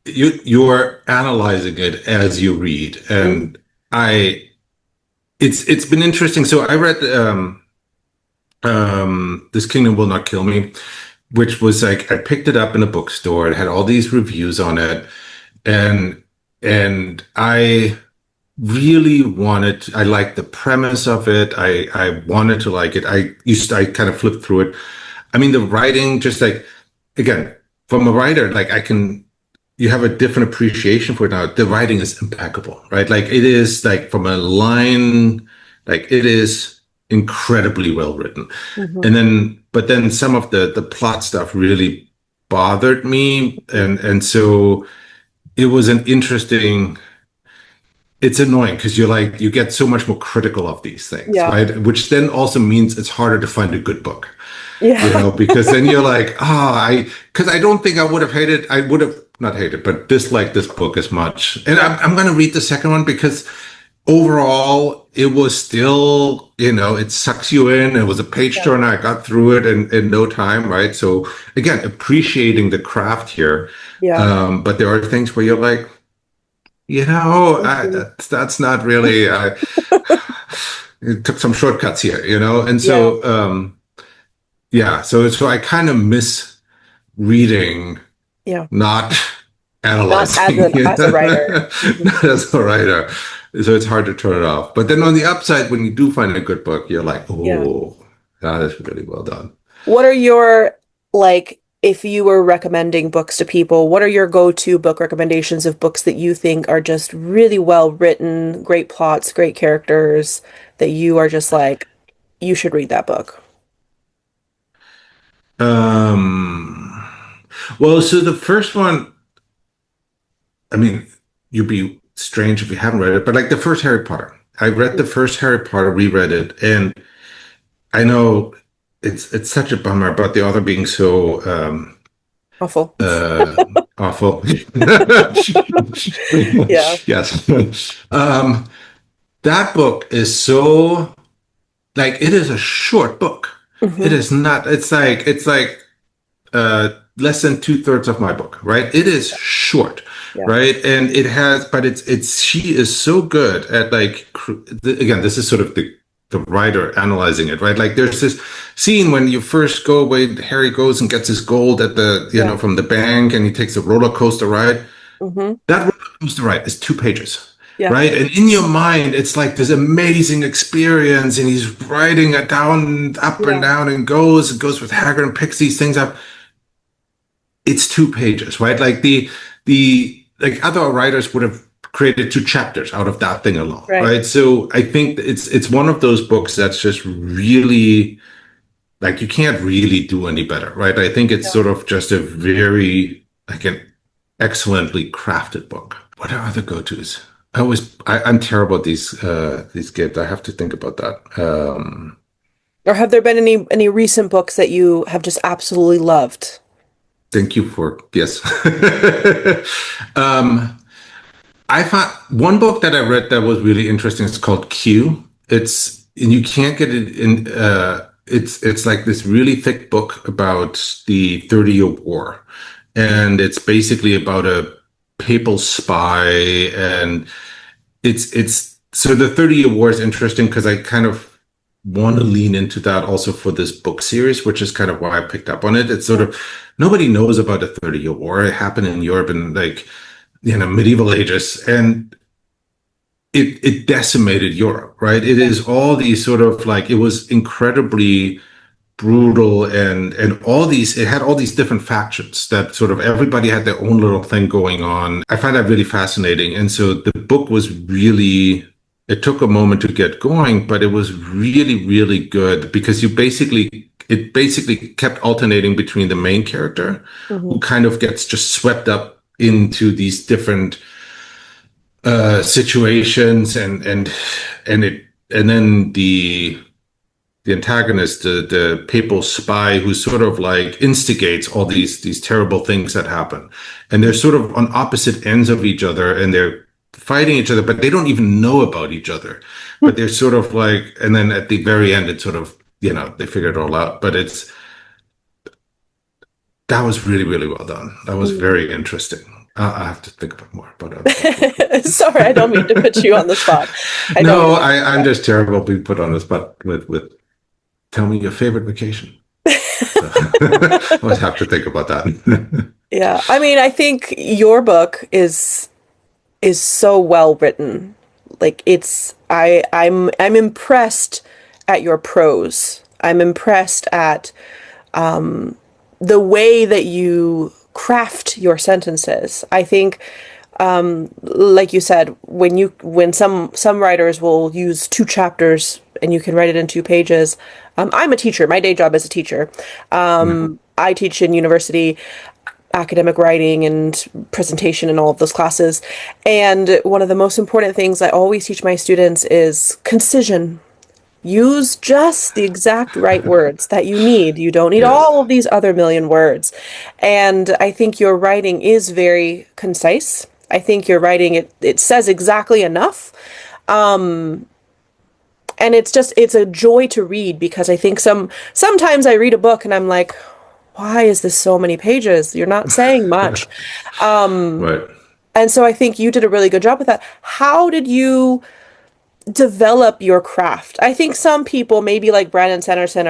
you're analyzing it as you read. Mhm. And I, it's been interesting. So I read, This Kingdom Will Not Kill Me, which was like, I picked it up in a bookstore. It had all these reviews on it. And, and I, really wanted I liked the premise of it. I wanted to like it. I kind of flipped through it. I mean, the writing, just like, again, from a writer, like, I can, you have a different appreciation for it now. The writing is impeccable, right? Like, it is like, from a line, like, it is incredibly well written. Mhm. And then, but then some of the plot stuff really bothered me. And so it was an interesting, it's annoying because you're like, you get so much more critical of these things, Yeah. right? Which then also means it's harder to find a good book, you Yeah. know, because then you're like, because I don't think I would have not hated, but disliked this book as much. And Yeah. I'm going to read the second one because overall it was still, you know, it sucks you in. It was a page Yeah. turner. I got through it in no time, right? So again, appreciating the craft here. Yeah. But there are things where you're like, you know, Mhm. that's not really. It took some shortcuts here, you know, and Yeah. so yeah, so I kind of miss reading, Yeah. not Not analyzing, you as a know? writer. Mhm. Not as a writer. So it's hard to turn it off. But then on the upside, when you do find a good book, you're like, Yeah. oh, that is really well done. What are your, like, if you were recommending books to people, what are your go-to book recommendations of books that you think are just really well written, great plots, great characters, that you are just like, you should read that book? Um, well, so the first one, I mean, you'd be strange if you haven't read it, but like the first Harry Potter. I read the first Harry Potter, reread it, and I know it's such a bummer about the author being so Awful. uh awful. Yeah. Yes. That book is so, like, it is a short book. It Hmm. is not, it's like less than two-thirds of my book, right? It is short, Yeah. right? And it has, but it's she is so good at, like, again, this is sort of the writer analyzing it, right? Like, there's this scene when you first go away, Harry goes and gets his gold at the, you Yeah. know, from the bank, and he takes a roller coaster ride. Hmm. That roller coaster ride is 2 pages, Yeah. right? And in your mind, it's like this amazing experience, and he's riding it down, up and Yeah. down, and goes with Hagrid and picks these things up. It's 2 pages, right? Like, the like, other writers would have created 2 chapters out of that thing alone, Right. right? So I think it's one of those books that's just really, like, you can't really do any better, right? I think it's Yeah. sort of just a very, like, an excellently crafted book. What are other go-tos? I'm terrible at these games. I have to think about that. Or have there been any recent books that you have just absolutely loved? Thank you for, yes. um, I found one book that I read that was really interesting. It's called Q. And you can't get it in. It's like this really thick book about the 30-year War, and it's basically about a papal spy. And it's so the 30-year War is interesting because I kind of want to lean into that also for this book series, which is kind of why I picked up on it. It's sort Yeah. of, nobody knows about the 30-year War. It happened in Europe in, like, you know, medieval ages, and it decimated Europe, right? It Yeah. is all these sort of, like, it was incredibly brutal, and all these, it had all these different factions that sort of everybody had their own little thing going on. I find that really fascinating. And so the book was really, it took a moment to get going, but it was really, really good because it basically kept alternating between the main character, who Hmm. kind of gets just swept up into these different situations, and then the antagonist, the papal spy, who sort of like instigates all these terrible things that happen, and they're sort of on opposite ends of each other, and they're fighting each other, but they don't even know about each other. But they're sort of like, and then at the very end, it's sort of, you know, they figure it all out. But that was really, really well done. That was Mm. very interesting. I have to think about more, but what. Sorry, I don't mean to put you on the spot. I don't No, mean I'm just terrible being put on the spot with tell me your favorite vacation. So I always to. have to think about that. Yeah, I mean, I think your book is so well written. Like I'm impressed at your prose. I'm impressed at the way that you craft your sentences. I think like you said, when some writers will use two chapters and you can write it in 2 pages. I'm a teacher. My day job is a teacher. I teach in university academic writing and presentation and all of those classes. And one of the most important things I always teach my students is concision. Use just the exact right words that you need. You don't need Yes. all of these other million words. And I think your writing is very concise. I think your writing it says exactly enough. And it's a joy to read because I think sometimes I read a book and I'm like, why is this so many pages? You're not saying much. Right. And so I think you did a really good job with that. How did you develop your craft? I think some people, maybe like Brandon Sanderson,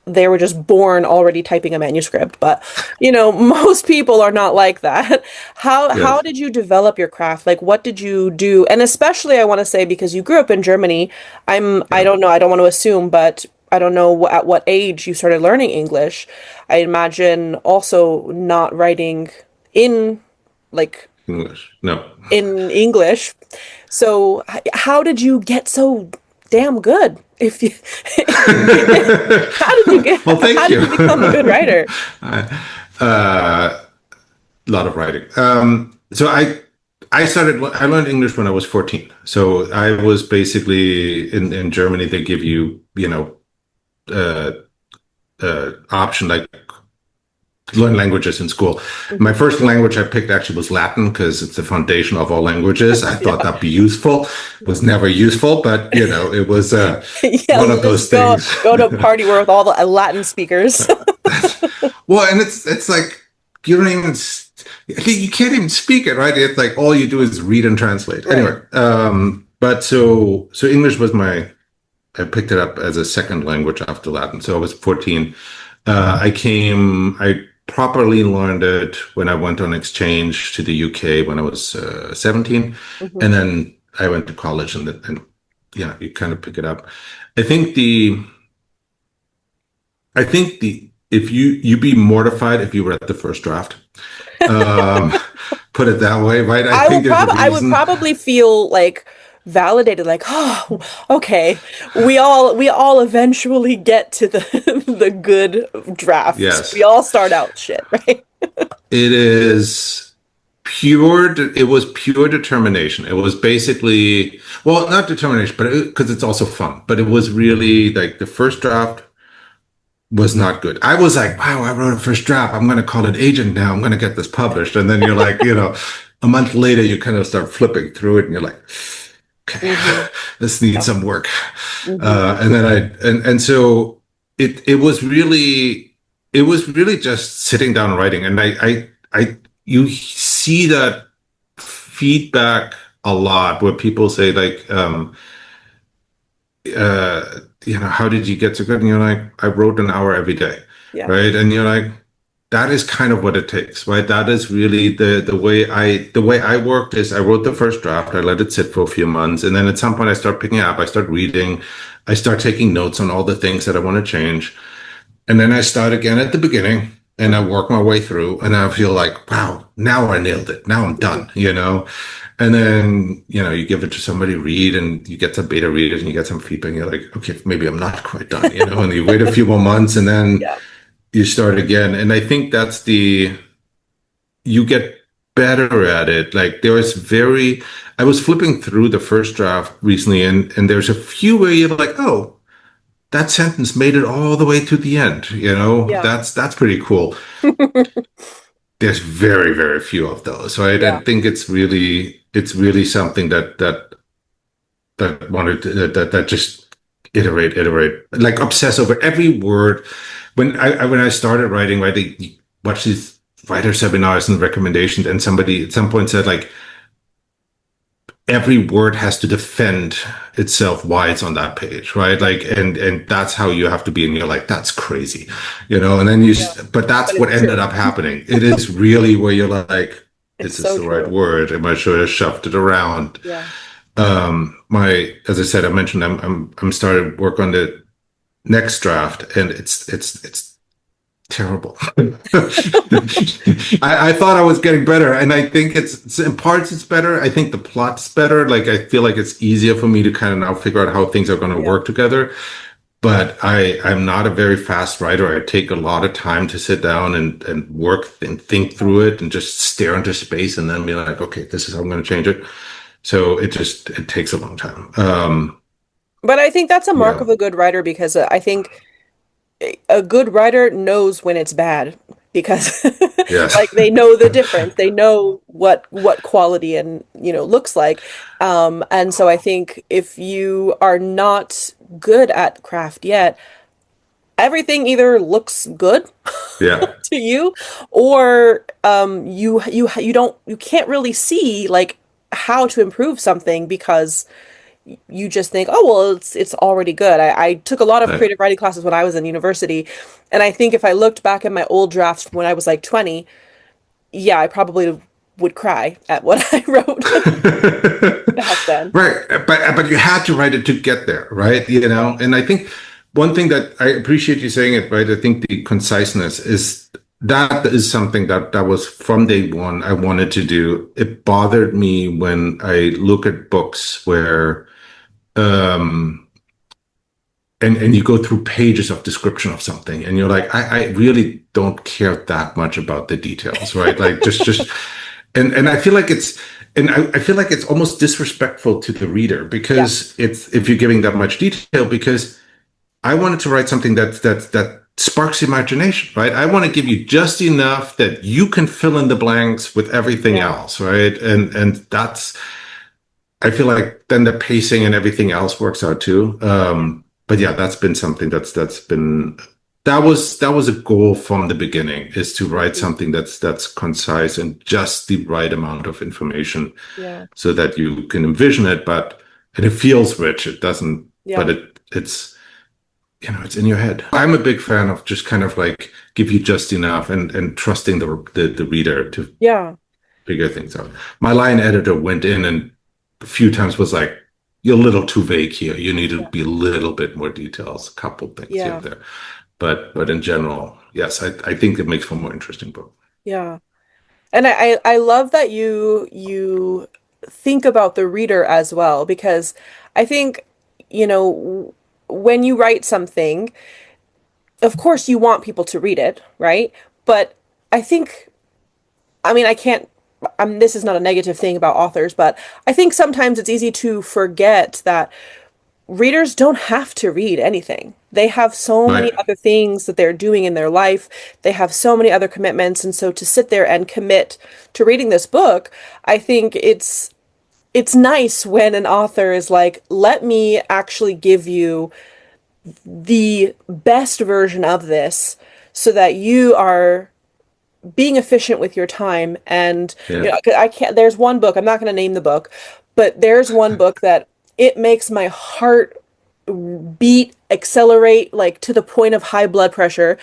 they were just born already typing a manuscript, but most people are not like that. How Yes. did you develop your craft? Like what did you do? And especially I want to say because you grew up in Germany, I Yeah. don't know, I don't want to assume, but I don't know at what age you started learning English. I imagine also not writing in like English. No. in English. So how did you get so damn good? If you, how did you get, Well, thank how did you. you become a good writer? A lot of writing. So I learned English when I was 14. So I was basically in Germany. They give you, uh, option like learn languages in school. My Mhm. first language I picked actually was Latin because it's the foundation of all languages. I thought Yeah. that'd be useful. It was never useful, but it was Yeah, one of those just go things. go to a party with all the Latin speakers. Well, and it's like you don't even you can't even speak it, right? It's like all you do is read and translate. Right. Anyway, but so English was I picked it up as a second language after Latin. So I was 14. I properly learned it when I went on exchange to the UK when I was 17. Hmm. And then I went to college and yeah, you kind of pick it up. I think if you'd be mortified if you were at the first draft. Um, put it that way, right? I think there's a I would reason. probably feel like validated, like, oh, okay, we all eventually get to the the good drafts. We Yes, all start out shit, right? it is pure. It was pure determination. It was basically, well, not determination, but because it's also fun. But it was really like the first draft was not good. I was like, wow, I wrote a first draft. I'm going to call it agent now. I'm going to get this published. And then you're like, a month later, you kind of start flipping through it and you're like, okay, Hmm. this needs Yeah. some work. Hmm. And then and so it was really just sitting down and writing. And you see that feedback a lot where people say like, how did you get so good? And you're like, I wrote an hour every day, Yeah. right? And you're like, that is kind of what it takes, right? That is really the way I worked is I wrote the first draft, I let it sit for a few months, and then at some point I start picking it up, I start reading, I start taking notes on all the things that I want to change, and then I start again at the beginning and I work my way through and I feel like, wow, now I nailed it. Now I'm Mhm. done. And then, you give it to somebody read and you get some beta readers and you get some feedback and you're like, okay, maybe I'm not quite done, and you wait a few more months and then Yeah. you start again. And I think you get better at it. Like I was flipping through the first draft recently and there's a few where you're like, oh, that sentence made it all the way to the end. Yeah. That's pretty cool. There's very, very few of those. So I Yeah. think it's really something that wanted that just iterate, like obsess over every word. When I started writing, watched these writer seminars and recommendations, and somebody at some point said like every word has to defend itself why it's on that page, right? Like, and that's how you have to be. And you're like, that's crazy, and then Yeah. but But that's what it's ended true. up happening. It is really where you're like, It's is this so the right true. word? Am I sure I shoved it around? Yeah. As I said, I mentioned I'm started work on the next draft, and it's terrible. I thought I was getting better, and I think it's in parts it's better. I think the plot's better. Like I feel like it's easier for me to kind of now figure out how things are going to Yeah. work together. But I'm not a very fast writer. I take a lot of time to sit down and work and think through it and just stare into space and then be like, okay, this is how I'm going to change it. So it takes a long time. But I think that's a mark Yeah. of a good writer because I think a good writer knows when it's bad because like Yes. they know the difference. They know what quality and looks like. And so I think if you are not good at craft yet, everything either looks good Yeah. to you or you can't really see like how to improve something because you just think, oh well, it's already good. I took a lot of Right. creative writing classes when I was in university, and I think if I looked back at my old drafts from when I was like 20, yeah, I probably would cry at what I wrote back then. Right, but you had to write it to get there, right? Yeah, And I think one thing that I appreciate you saying it, right? I think the conciseness is something that was from day one I wanted to do. It bothered me when I look at books where um and you go through pages of description of something and you're like, I really don't care that much about the details, right? Like just and I feel like I feel like it's almost disrespectful to the reader yeah, because it's if you're giving that much detail because I wanted to write something that sparks imagination, right? I want to give you just enough that you can fill in the blanks with everything yeah, else, right? And that's I feel like then the pacing and everything else works out too. But yeah, that's been something that's been that was a goal from the beginning is to write mhm, something that's concise and just the right amount of information yeah, so that you can envision it, but and it feels rich. It doesn't, but yeah, it's it's in your head. I'm a big fan of just kind of like give you just enough and trusting the reader to yeah, figure things out. My line editor went in and a few times was like, "You're a little too vague here. You need to yeah, be a little bit more details, a couple things here yeah, and there." But in general, yes, I think it makes for a more interesting book. yeah. And I love that you think about the reader as well because I think, when you write something, of course you want people to read it, right? But I think, I mean, I can't, this is not a negative thing about authors, but I think sometimes it's easy to forget that readers don't have to read anything. They have so many Right? other things that they're doing in their life. They have so many other commitments. And so to sit there and commit to reading this book, I think it's nice when an author is like, let me actually give you the best version of this so that you are being efficient with your time. And Yeah. I can't, there's one book, I'm not going to name the book, but there's one book that it makes my heart beat, accelerate like to the point of high blood pressure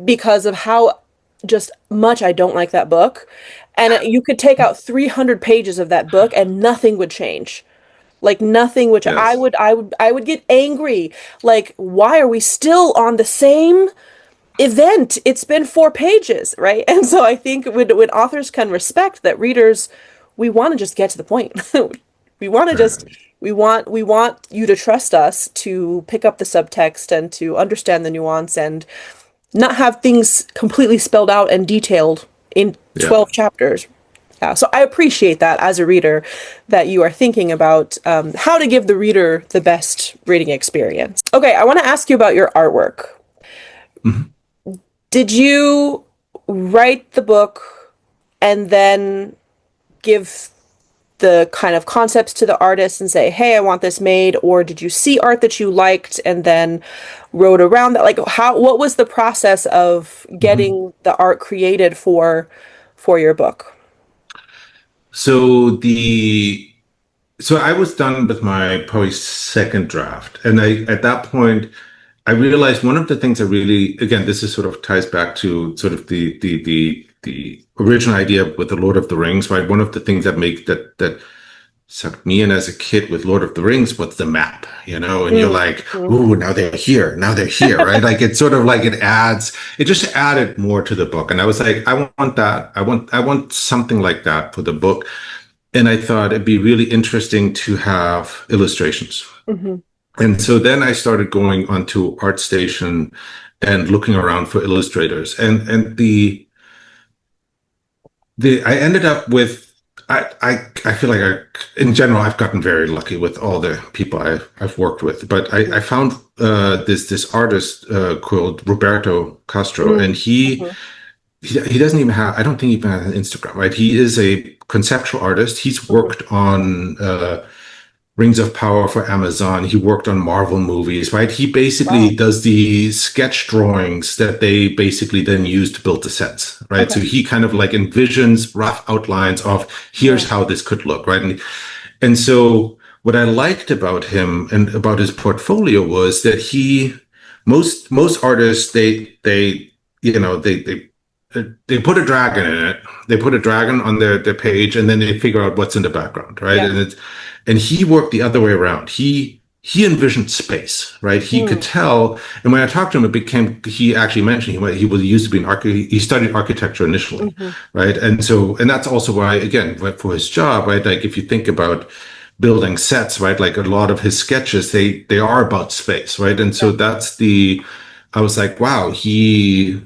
because of how just much I don't like that book. And you could take out 300 pages of that book and nothing would change. Like nothing, which Yes. I would get angry. Like, why are we still on the same event? It's been 4 pages, right? And so I think when authors can respect that readers, we want to just get to the point. We want to just Right. we want you to trust us to pick up the subtext and to understand the nuance and not have things completely spelled out and detailed in Yeah. 12 chapters. Yeah, so I appreciate that as a reader that you are thinking about how to give the reader the best reading experience. Okay, I want to ask you about your artwork. Mhm. Did you write the book and then give the kind of concepts to the artist and say, "Hey, I want this made," or did you see art that you liked and then wrote around that? Like what was the process of Mhm. getting the art created for your book? So the so I was done with my probably second draft, and I at that point I realized one of the things I really, again, this is sort of ties back to sort of the original idea with the Lord of the Rings, right? One of the things that sucked me in as a kid with Lord of the Rings was the map, and you're Mm, like, mhm, ooh, now they're here, right? Like it's sort of like it just added more to the book. And I was like, I want that. I want something like that for the book. And I thought it'd be really interesting to have illustrations. mhm, And so then I started going onto ArtStation and looking around for illustrators. And the I ended up with I feel like in general I've gotten very lucky with all the people I've worked with, but I found this artist called Roberto Castro, mm, and he mhm. he doesn't even have, I don't think he even has an Instagram, right? He is a conceptual artist. He's Mhm. worked on Rings of Power for Amazon. He worked on Marvel movies, right? He Wow. basically does the sketch drawings that they basically then use to build the sets, right? Okay. So he kind of like envisions rough outlines of Yeah. here's how this could look, right? And so what I liked about him and about his portfolio was that most artists, they put a dragon in it. They put a dragon on their page, and then they figure out what's in the background, right? Yeah. And he worked the other way around. He envisioned space, right? He could Mm, tell. And when I talked to him, it became he actually mentioned he was used to be an architect. He studied architecture initially, mhm. right? And that's also why, again, for his job, right? Like if you think about building sets, right? Like a lot of his sketches, they are about space, right? And so Yeah. that's I was like, wow, he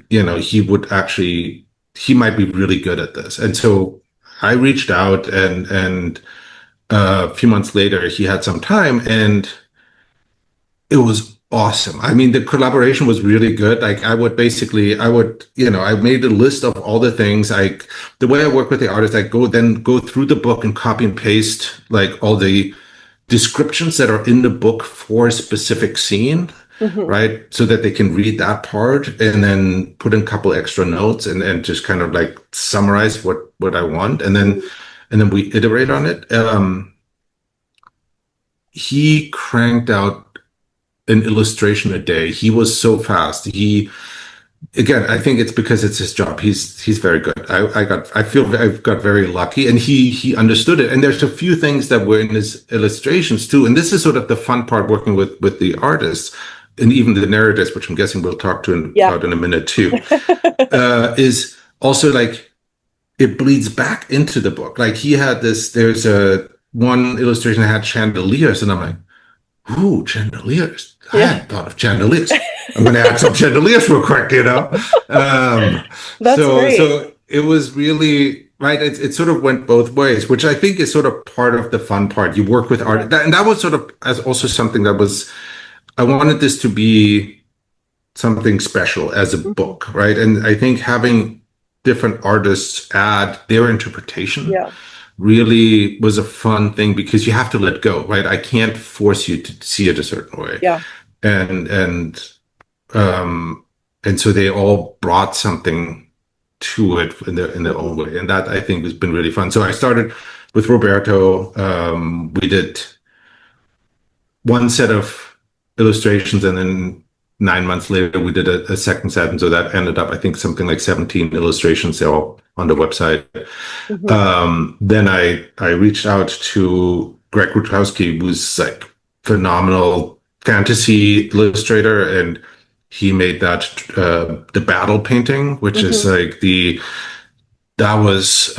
would actually, he might be really good at this. And so I reached out, and a few months later he had some time, and it was awesome. I mean, the collaboration was really good. Like I made a list of all the things. The way I work with the artist, I go through the book and copy and paste like all the descriptions that are in the book for a specific scene, Mhm. right? So that they can read that part and then put in a couple extra notes and just kind of like summarize what I want. And then we iterate on it. He cranked out an illustration a day. He was so fast. Again, I think it's because it's his job. He's very good. I feel I've got very lucky, and he understood it. And there's a few things that were in his illustrations too. And this is sort of the fun part working with the artists and even the narrators, which I'm guessing we'll talk Yeah. about in a minute too. Is also like it bleeds back into the book. Like he had this. There's a one illustration that had chandeliers, and I'm like, ooh, chandeliers. I Yeah. hadn't thought of chandeliers. I'm going to add some chandeliers real quick. Um, That's so, great. so it was really right. It sort of went both ways, which I think is sort of part of the fun part. You work with Yeah. art, and that was sort of as also something that was. I wanted this to be something special as a Mhm. book, right? And I think having different artists add their interpretation Yeah. really was a fun thing because you have to let go, right? I can't force you to see it a certain way. Yeah. And and um and so they all brought something to it in their Mhm. own way. And that I think has been really fun. So I started with Roberto. We did one set of illustrations, and then 9 months later we did a second set, and so that ended up I think something like 17 illustrations. They're all on the website. Mhm. Then I reached out to Greg Rutkowski, who's like phenomenal fantasy illustrator, and he made that the battle painting, which is Mhm. like that was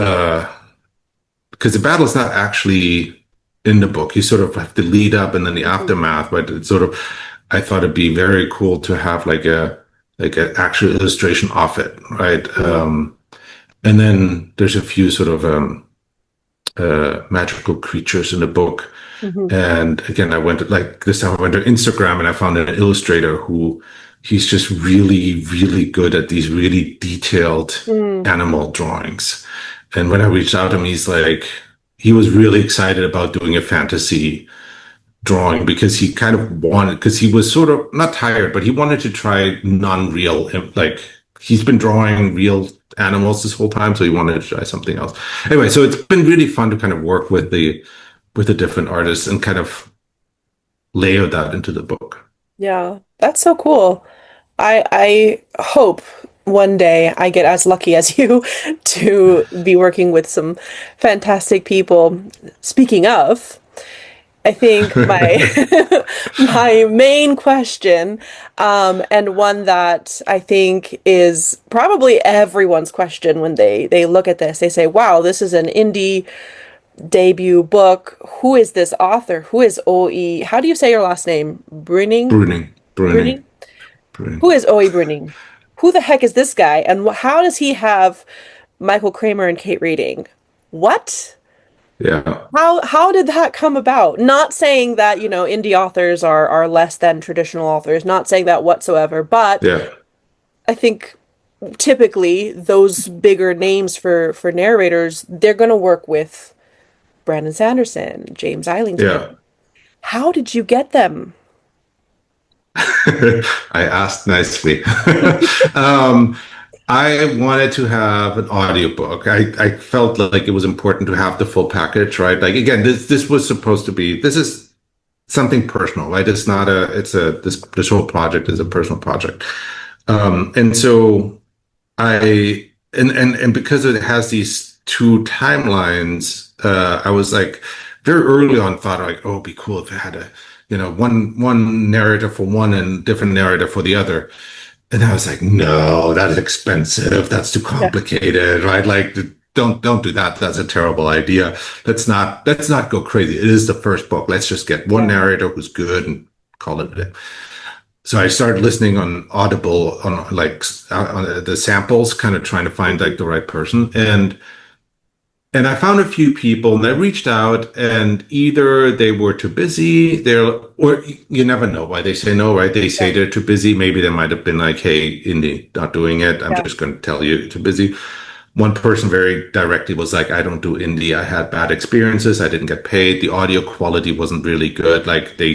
because the battle is not actually in the book. You sort of have the lead up and then the Mhm. aftermath, but it's sort of I thought it'd be very cool to have like an actual illustration of it, right? Mhm. And then there's a few sort of magical creatures in the book. Mhm. And again, I went like this time I went to Instagram and I found an illustrator who he's just really, really good at these really detailed Mm. animal drawings. And when I reached out to him, he was really excited about doing a fantasy drawing because he kind of wanted, because he was sort of not tired, but he wanted to try non-real, like he's been drawing real animals this whole time, so he wanted to try something else. Anyway, so it's been really fun to kind of work with the different artists and kind of layer that into the book. Yeah, that's so cool. I hope one day I get as lucky as you to be working with some fantastic people. Speaking of, I think my my main question, and one that I think is probably everyone's question when they look at this, they say, "Wow, this is an indie debut book. Who is this author? Who is OE? How do you say your last name? Bruening? Bruning, Bruening? Bruning, Bruning. Who is OE Bruening? Who the heck is this guy? And how does he have Michael Kramer and Kate reading? What? Yeah, How did that come about? Not saying that, indie authors are less than traditional authors, not saying that whatsoever, but yeah, I think typically those bigger names for narrators, they're going to work with Brandon Sanderson, James Eilington. yeah. How did you get them? I asked nicely. um, I wanted to have an audiobook. I felt like it was important to have the full package, right? Like again, this was supposed to be, this is something personal, right? It's not a, it's a, this whole project is a personal project. And so and because it has these two timelines, I was like very early on thought like, oh, it'd be cool if it had a, one narrative for one and different narrative for the other. And I was like, no, that's expensive. That's too Yeah, complicated, right? Like, don't do that. That's a terrible idea. Let's not go crazy. It is the first book. Let's just get one yeah. narrator who's good and call it a day. So I started listening on Audible on like on the samples, kind of trying to find Mhm. like the right person. And I found a few people and I reached out and either they were too busy, or you never know why they say no, right? They say Yeah, they're too busy. Maybe they might have been like, hey, Indy, not doing it. I'm yeah, just going to tell you too busy. One person very directly was like, I don't do indie. I had bad experiences. I didn't get paid. The audio quality wasn't really good. Like they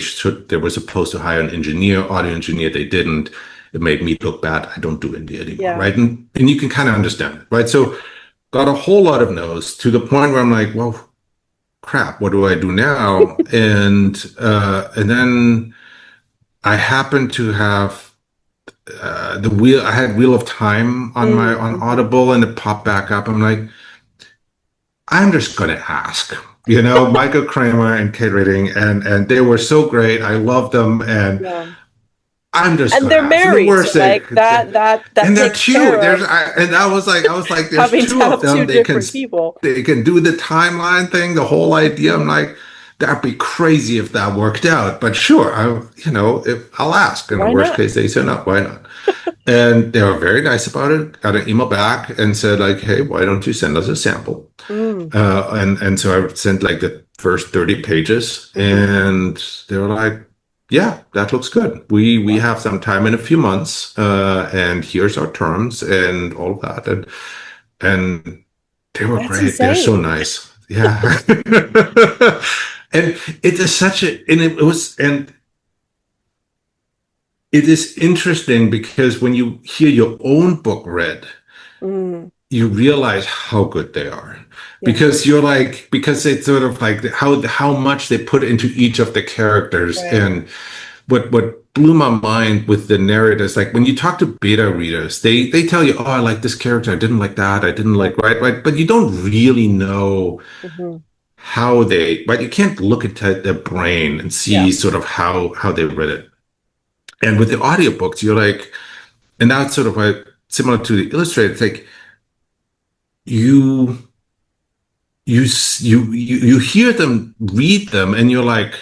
were supposed to hire an engineer, audio engineer. They didn't. It made me look bad. I don't do indie anymore. yeah. Right. And you can kind of understand it. Right. So got a whole lot of no's to the point where I'm like, well, crap, what do I do now? And then I happened to have the wheel. I had Wheel of Time on my on Mm-hmm. Audible, and it popped back up. I'm like, I'm just going to ask. Michael Kramer and Kate Reading, and they were so great. I loved them, and Yeah. I'm just And going to they're ask. And the married, so worst thing, like that and they're takes cute. care of And I was like, there's having to two of have them. two different people. They can do the timeline thing, the whole idea. I'm Mhm. like, that'd be crazy if that worked out. But sure, if I'll ask. In the Why worst not? case, they say no. Why not? And they were very nice about it. Got an email back and said like, hey, why don't you send us a sample? Mm. And so I sent like the first 30 pages, Hmm. and they were like, yeah, that looks good. We have some time in a few months, and here's our terms and all that. And they were That's great. They're so insane. nice. Yeah. And it is such a and it was and it is interesting because when you hear your own book read, Mm. you realize how good they are. Yeah. Because it's sort of like how much they put into each of the characters. Right. And what blew my mind with the narrators, like when you talk to beta readers, they tell you, oh, I like this character, I didn't like that, I didn't Yeah. like right, but you don't really know Hmm. how they, right? You can't look into their brain and Yeah. see sort of how they read it. And with the audiobooks, you're like, and that's sort of like similar to the illustrated, it's like you you hear them read them and you're like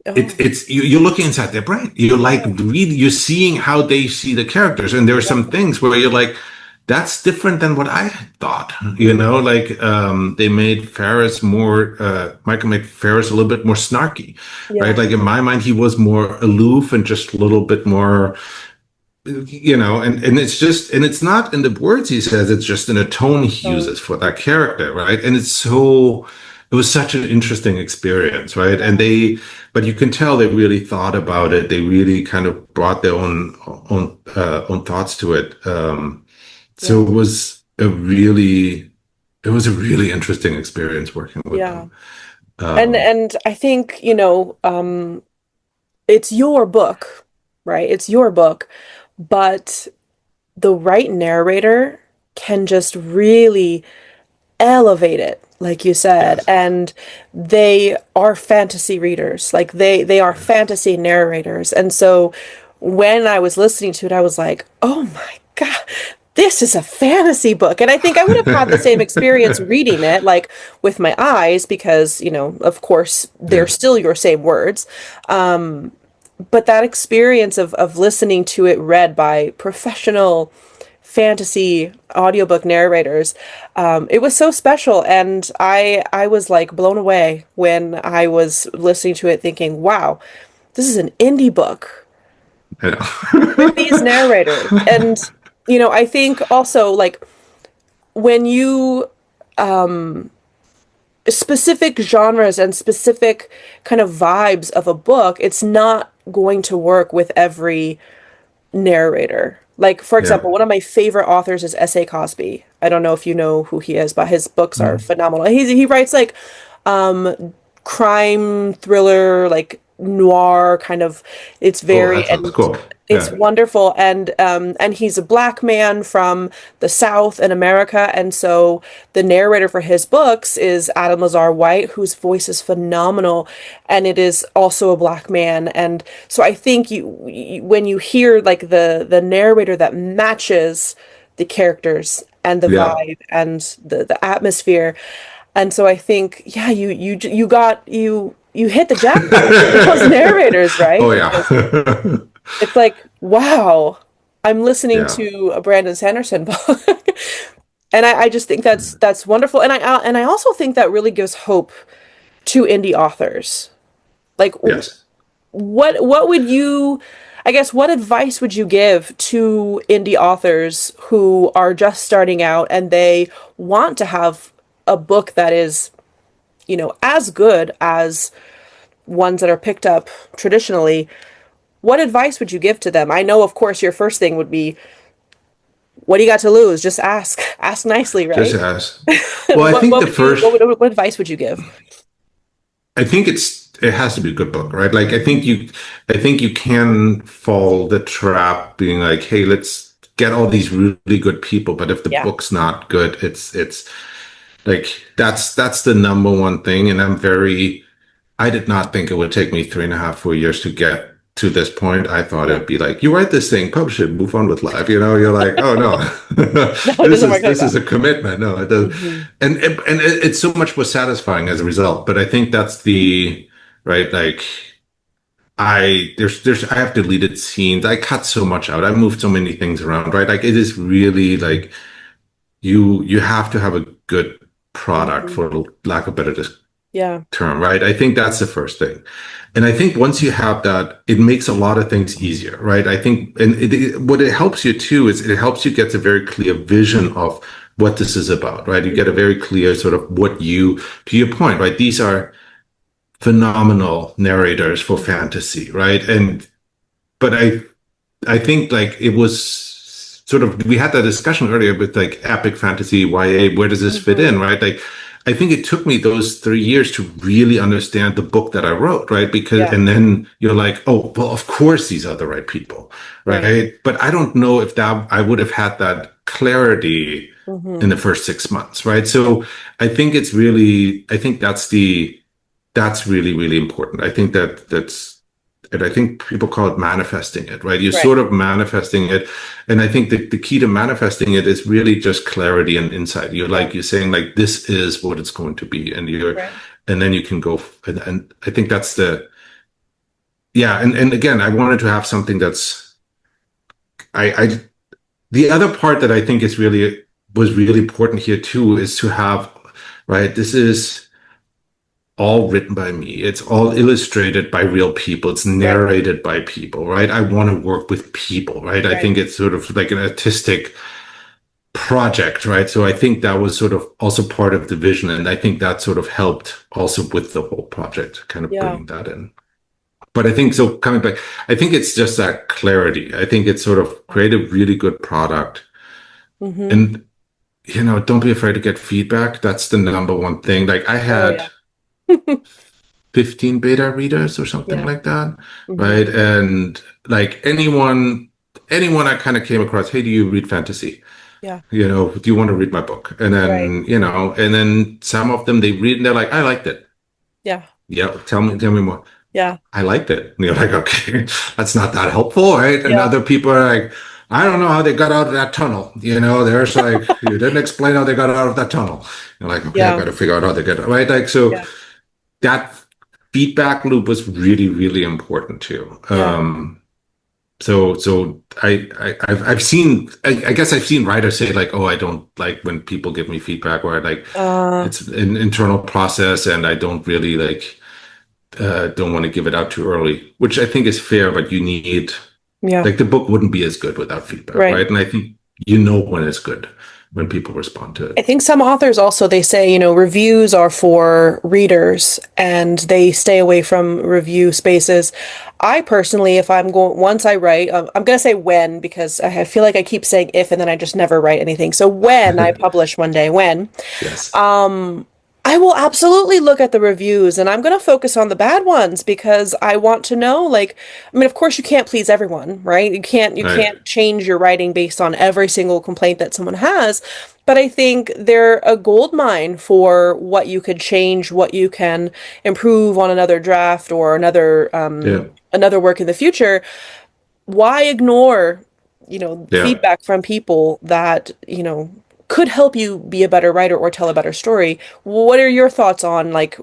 Oh, you're looking inside their brain. You're like yeah. reading, you're seeing how they see the characters, and there are some Yeah. things where you're like, that's different than what I thought. Mm. Like they made Ferris more. Michael made Ferris a little bit more snarky, right? Yeah. Like in my mind, he was more aloof and just a little bit more. and it's not in the words he says, it's just in the tone he So uses for that character, right? And it was such an interesting experience, right? But you can tell they really thought about it. They really kind of brought their own thoughts to it. So yeah, it was a really interesting experience working with yeah. them. And I think, it's your book, right? It's your book, but the right narrator can just really elevate it, like you said. Yes, And they are fantasy readers. Like they are yes. fantasy narrators. And so when I was listening to it, I was like, oh my God, this is a fantasy book. And I think I would have had the same experience reading it, like with my eyes, because, of course, they're Yeah. still your same words. But that experience of listening to it read by professional fantasy audiobook narrators, it was so special, and I was like blown away when I was listening to it, thinking, "Wow, this is an indie book with these I narrators." And I think also like when you specific genres and specific kind of vibes of a book, it's not going to work with every narrator. Like, for Yeah. example, one of my favorite authors is S.A. Cosby. I don't know if you know who he is, but his books are Mm. phenomenal. He writes like crime thriller, like noir kind of. It's Oh, very that sounds and cool. it's Yeah. wonderful, and he's a black man from the South in America, and so the narrator for his books is Adam Lazar White, whose voice is phenomenal, and it is also a black man. And so I think when you hear like the narrator that matches the characters and the Yeah. vibe and the atmosphere, and so I think, yeah, you hit the jackpot with those narrators, right? Oh, yeah. Because it's like, wow, I'm listening Yeah. to a Brandon Sanderson book. And I just think that's wonderful. And I also think that really gives hope to indie authors. Like, Yes. what would you, I guess, what advice would you give to indie authors who are just starting out and they want to have a book that is, as good as ones that are picked up traditionally? What advice would you give to them? I know, of course, your first thing would be, what do you got to lose? Just ask. Ask nicely, Just right? as. Well, I What think what the would you first, what advice would you give? I think it has to be a good book, right? Like I think you can fall the trap being like, hey, let's get all these really good people, but if the Yeah. book's not good, it's like that's the number one thing. And I did not think it would take me 3.5, 4 years to get to this point. I thought Yeah. it'd be like, you write this thing, publish it, move on with life. You're like, oh no, No, it doesn't work like this is that. a commitment. No, it does, Hmm. and it's so much more satisfying as a result. But I think that's the right. Like I have deleted scenes. I cut so much out. I moved so many things around. Right, like it is really like you have to have a good product Hmm. for lack of better Yeah. term, right? I think that's the first thing. And I think once you have that, it makes a lot of things easier, right? I think, and what it helps you too is it helps you get a very clear vision of what this is about, right? You get a Hmm. very clear sort of to your point, right? These are phenomenal narrators for fantasy, right? But I think like it was sort of we had that discussion earlier with like epic fantasy YA, where does this fit in, Hmm. right? Like I think it took me those 3 years to really understand the book that I wrote, right? Because Yeah. and then you're like, oh, well, of course these are the right people, Right. right? But I don't know if that I would have had that clarity in Hmm. the first 6 months, right? So I think that's really, really important. I think and I think people call it manifesting it, right? You're Right. sort of manifesting it. And I think the key to manifesting it is really just clarity and insight. Yeah. You're saying like, this is what it's going to be. Right. And then you can go. And I think that's yeah. And again, I wanted to have something I, the other part that I think was really important here too is to have, right? This is all written by me. It's all illustrated by real people. It's Right. narrated by people, right? I want to work with people, right? I Right. think it's sort of like an artistic project, right? So I think that was sort of also part of the vision. And I think that sort of helped also with the whole project, kind of Yeah. bringing that in. But I think so coming back, I think it's just that clarity. I think it's sort of create a really good product Mm-hmm. and don't be afraid to get feedback. That's the number one thing. Like I Oh had yeah. 15 beta readers or something Yeah. like that, Mm-hmm. right? And like anyone I kind of came across, hey, do you read fantasy? Yeah. Do you want to read my book? And Right. then, and then some of them they read and they're like, I liked it. Yeah. Yeah, tell me more. Yeah. I liked it. And you're like, okay, that's not that helpful, right? And Yeah. other people are like, I don't know how they got out of that tunnel. There's like, you didn't explain how they got out of that tunnel. You're like, okay, I Yeah. got to figure out how they get out, right? Like, so Yeah. that feedback loop was really, really important too. Yeah. So I've seen, I guess I've seen writers say like, oh, I don't like when people give me feedback, or like Uh, it's an internal process and I don't really like don't want to give it out too early, which I think is fair, but you need, yeah. like, the book wouldn't be as good without feedback, Right. right? And I think when it's good, when people respond to I it. think some authors also they say, reviews are for readers and they stay away from review spaces. I personally, if I'm going, once I write, I'm going to say when because I feel like I keep saying if and then I just never write anything. So when I publish one day, when Yes. Um, I will absolutely look at the reviews and I'm going to focus on the bad ones because I want to know like I mean of course you can't please everyone, right? You can't Right. change your writing based on every single complaint that someone has, but I think they're a gold mine for what you could change, what you can improve on another draft or Yeah. another work in the future. Why ignore, Yeah. feedback from people that, could help you be a better writer or tell a better story? What are your thoughts on like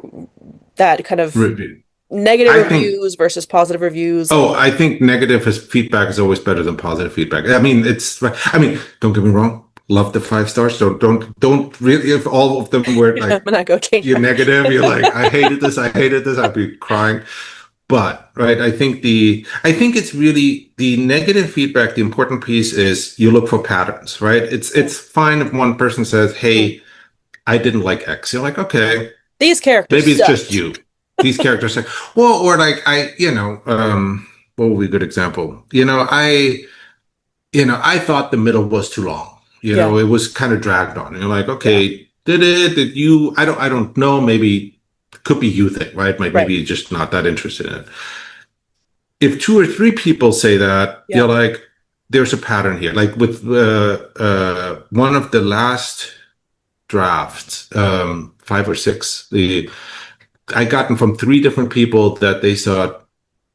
that kind of Review. negative I think reviews versus positive reviews? Oh, I think negative is feedback is always better than positive feedback. Don't get me wrong. Love the 5 stars. Don't really. If all of them were I'm like gonna go change you're my. negative, you're like, I hated this, I hated this, I'd be crying. But right, I think it's really the negative feedback. The important piece is you look for patterns, right? It's fine if one person says, Mhm. "Hey, I didn't like X." You're like, okay, These characters maybe it's just sucked. you. These characters say, well, or like what would be a good example? I thought the middle was too long. Yeah, It was kind of dragged on. And you're like, yeah, okay, did you? I don't know. Maybe it could be you thing, right? right. Maybe you're just not that interested in it. If two or three people say that, Yeah. you're like, there's a pattern here. Like with one of the last drafts, 5 or 6, I gotten from 3 different people that they thought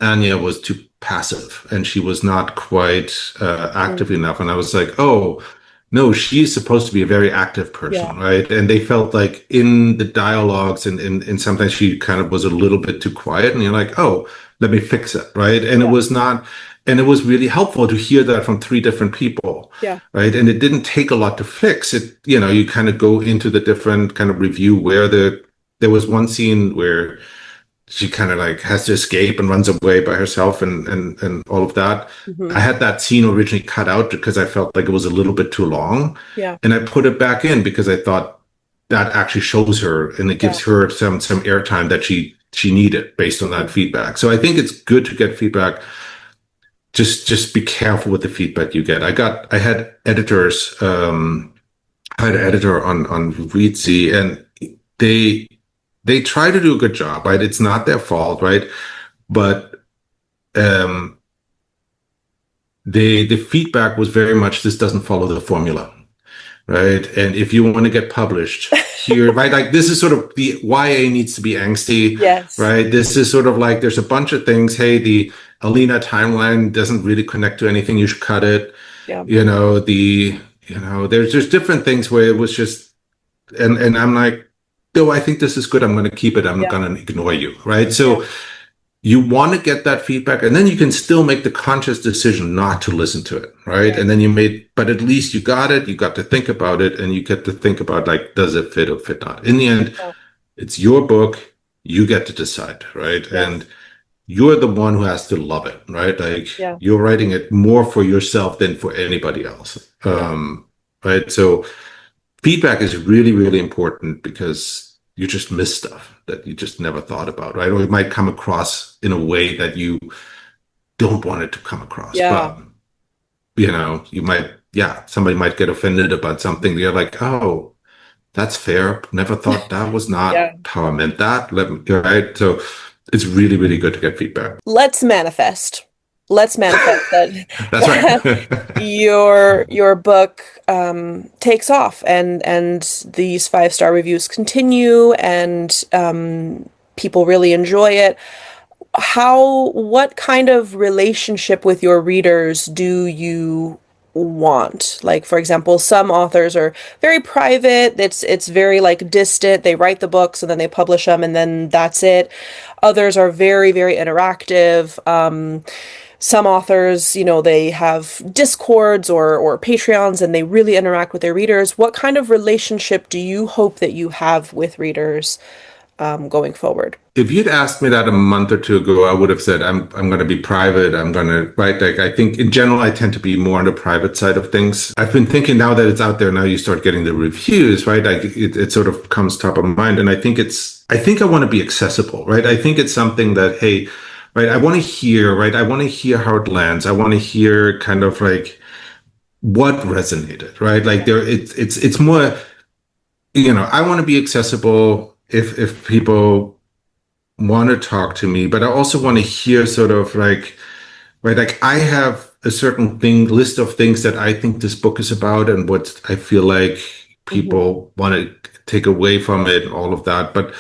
Anya was too passive and she was not quite active Mm, enough. And I was like, oh, no, she's supposed to be a very active yeah, person, right? And they felt like in the dialogues and sometimes she kind of was a little bit too quiet. And you're like, oh, let me fix it, right? And it yeah, was not, and it was really helpful to hear that from 3 different people, yeah. right? And it didn't take a lot to fix it. You kind of go into the different kind of review where there was one scene where she kind of like has to escape and runs away by herself and all of that. Hmm. I had that scene originally cut out because I felt like it was a little bit too long, Yeah, and I put it back in because I thought that actually shows her and it yeah. gives her some airtime that she needed based on that Hmm. feedback. So I think it's good to get feedback. Just be careful with the feedback you get. I had editors. I had an editor on Reedsy, and they they try to do a good job, right? It's not their fault, right? But um, the feedback was very much this doesn't follow the formula, right? And if you want to get published here, right? Like this is sort of the YA needs to be angsty, Yes. right? This is sort of like there's a bunch of things. Hey, the Alina timeline doesn't really connect to anything. You should cut it. Yeah. There's just different things where it was just and I'm like, no, I think this is good. I'm going to keep it. I'm not Yeah. going to ignore you, right? Yeah. So you want to get that feedback, and then you can still make the conscious decision not to listen to it, right? Right. And then but at least you got it. You got to think about it, and you get to think about like, does it fit or fit not? In the end, Yeah. it's your book. you get to decide, right? And Yes. you're the one who has to love it, right? Like Yeah. you're writing it more for yourself than for anybody else. Yeah. Right. So feedback is really, really important because you just miss stuff that you just never thought about, right? Or it might come across in a way that you don't want it to come across. Yeah. But, you might, yeah, somebody might get offended about something. You're like, oh, that's fair. Never thought that was not Yeah. how I meant that. Right. So it's really, really good to get feedback. Let's manifest. Let's manifest that That's that right. your book takes off and these 5-star reviews continue and people really enjoy it. What kind of relationship with your readers do you want? Like, for example, some authors are very private. It's very like distant. They write the books and then they publish them and then that's it. Others are very, very interactive. Some authors, they have Discords or Patreons and they really interact with their readers. What kind of relationship do you hope that you have with readers going forward? If you'd asked me that a month or two ago, I would have said I'm going to be private. I'm going to write. Like I think in general, I tend to be more on the private side of things. I've been thinking now that it's out there, now you start getting the reviews, right? Like it sort of comes top of mind, and I think I want to be accessible, right? I think it's something that hey, right? I want to hear, right? I want to hear how it lands. I want to hear kind of like what resonated, right? Like it's more, I want to be accessible if people want to talk to me, but I also want to hear sort of like, right, like I have a certain list of things that I think this book is about and what I feel like Hmm. people want to take away from it and all of that. But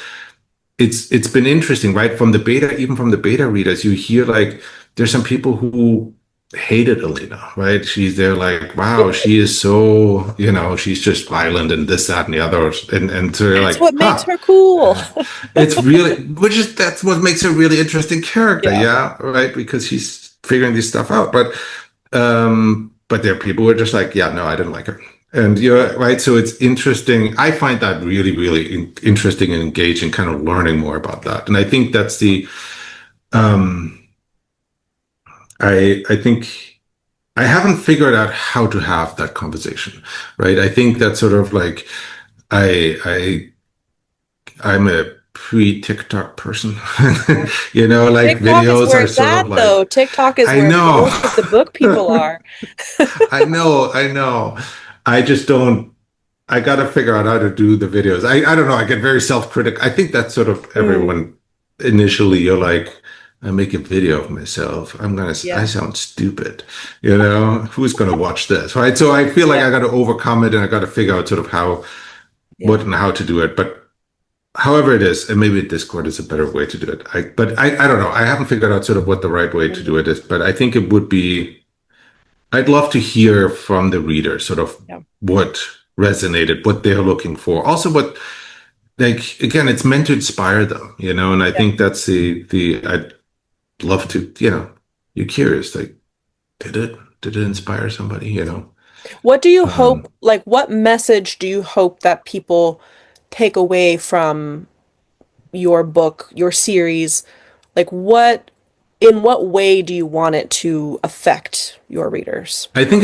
it's been interesting, right? Even from the beta readers, you hear like there's some people who hated Alina, right? They're like, wow, she is so, she's just violent and this, that, and the other. And so they're That's like, what makes huh. her cool. It's really, that's what makes her a really interesting character, Yeah. yeah, right? Because she's figuring this stuff out. But there are people who are just like, yeah, no, I didn't like her. And you're right. So it's interesting. I find that really, really interesting and engaging, kind of learning more about that. And I think that's um, I think I haven't figured out how to have that conversation, right? I think that's sort of like, I I'm a pre-TikTok person. Like TikTok is videos where are it's sort at, of like, though. TikTok is I where know. most of the book people are. I know. I just don't, I got to figure out how to do the videos. I don't know. I get very self-critical. I think that's sort of Mm, everyone initially, you're like, I make a video of myself. I yeah, sound stupid. Who's going to watch this? Right. So I feel like yeah, I got to overcome it and I got to figure out sort of what yeah. and how to do it. But however it is, and maybe Discord is a better way to do it. I don't know. I haven't figured out sort of what the right way to do Mhm. it is, but I think it would be, I'd love to hear from the reader sort of Yeah, what resonated, what they're looking for. Also like, again, it's meant to inspire them, and I yeah. think that's I'd love to, you're curious, like, did it inspire somebody, What do you Um, hope, like, what message do you hope that people take away from your book, your series? Like, in what way do you want it to affect your readers? I think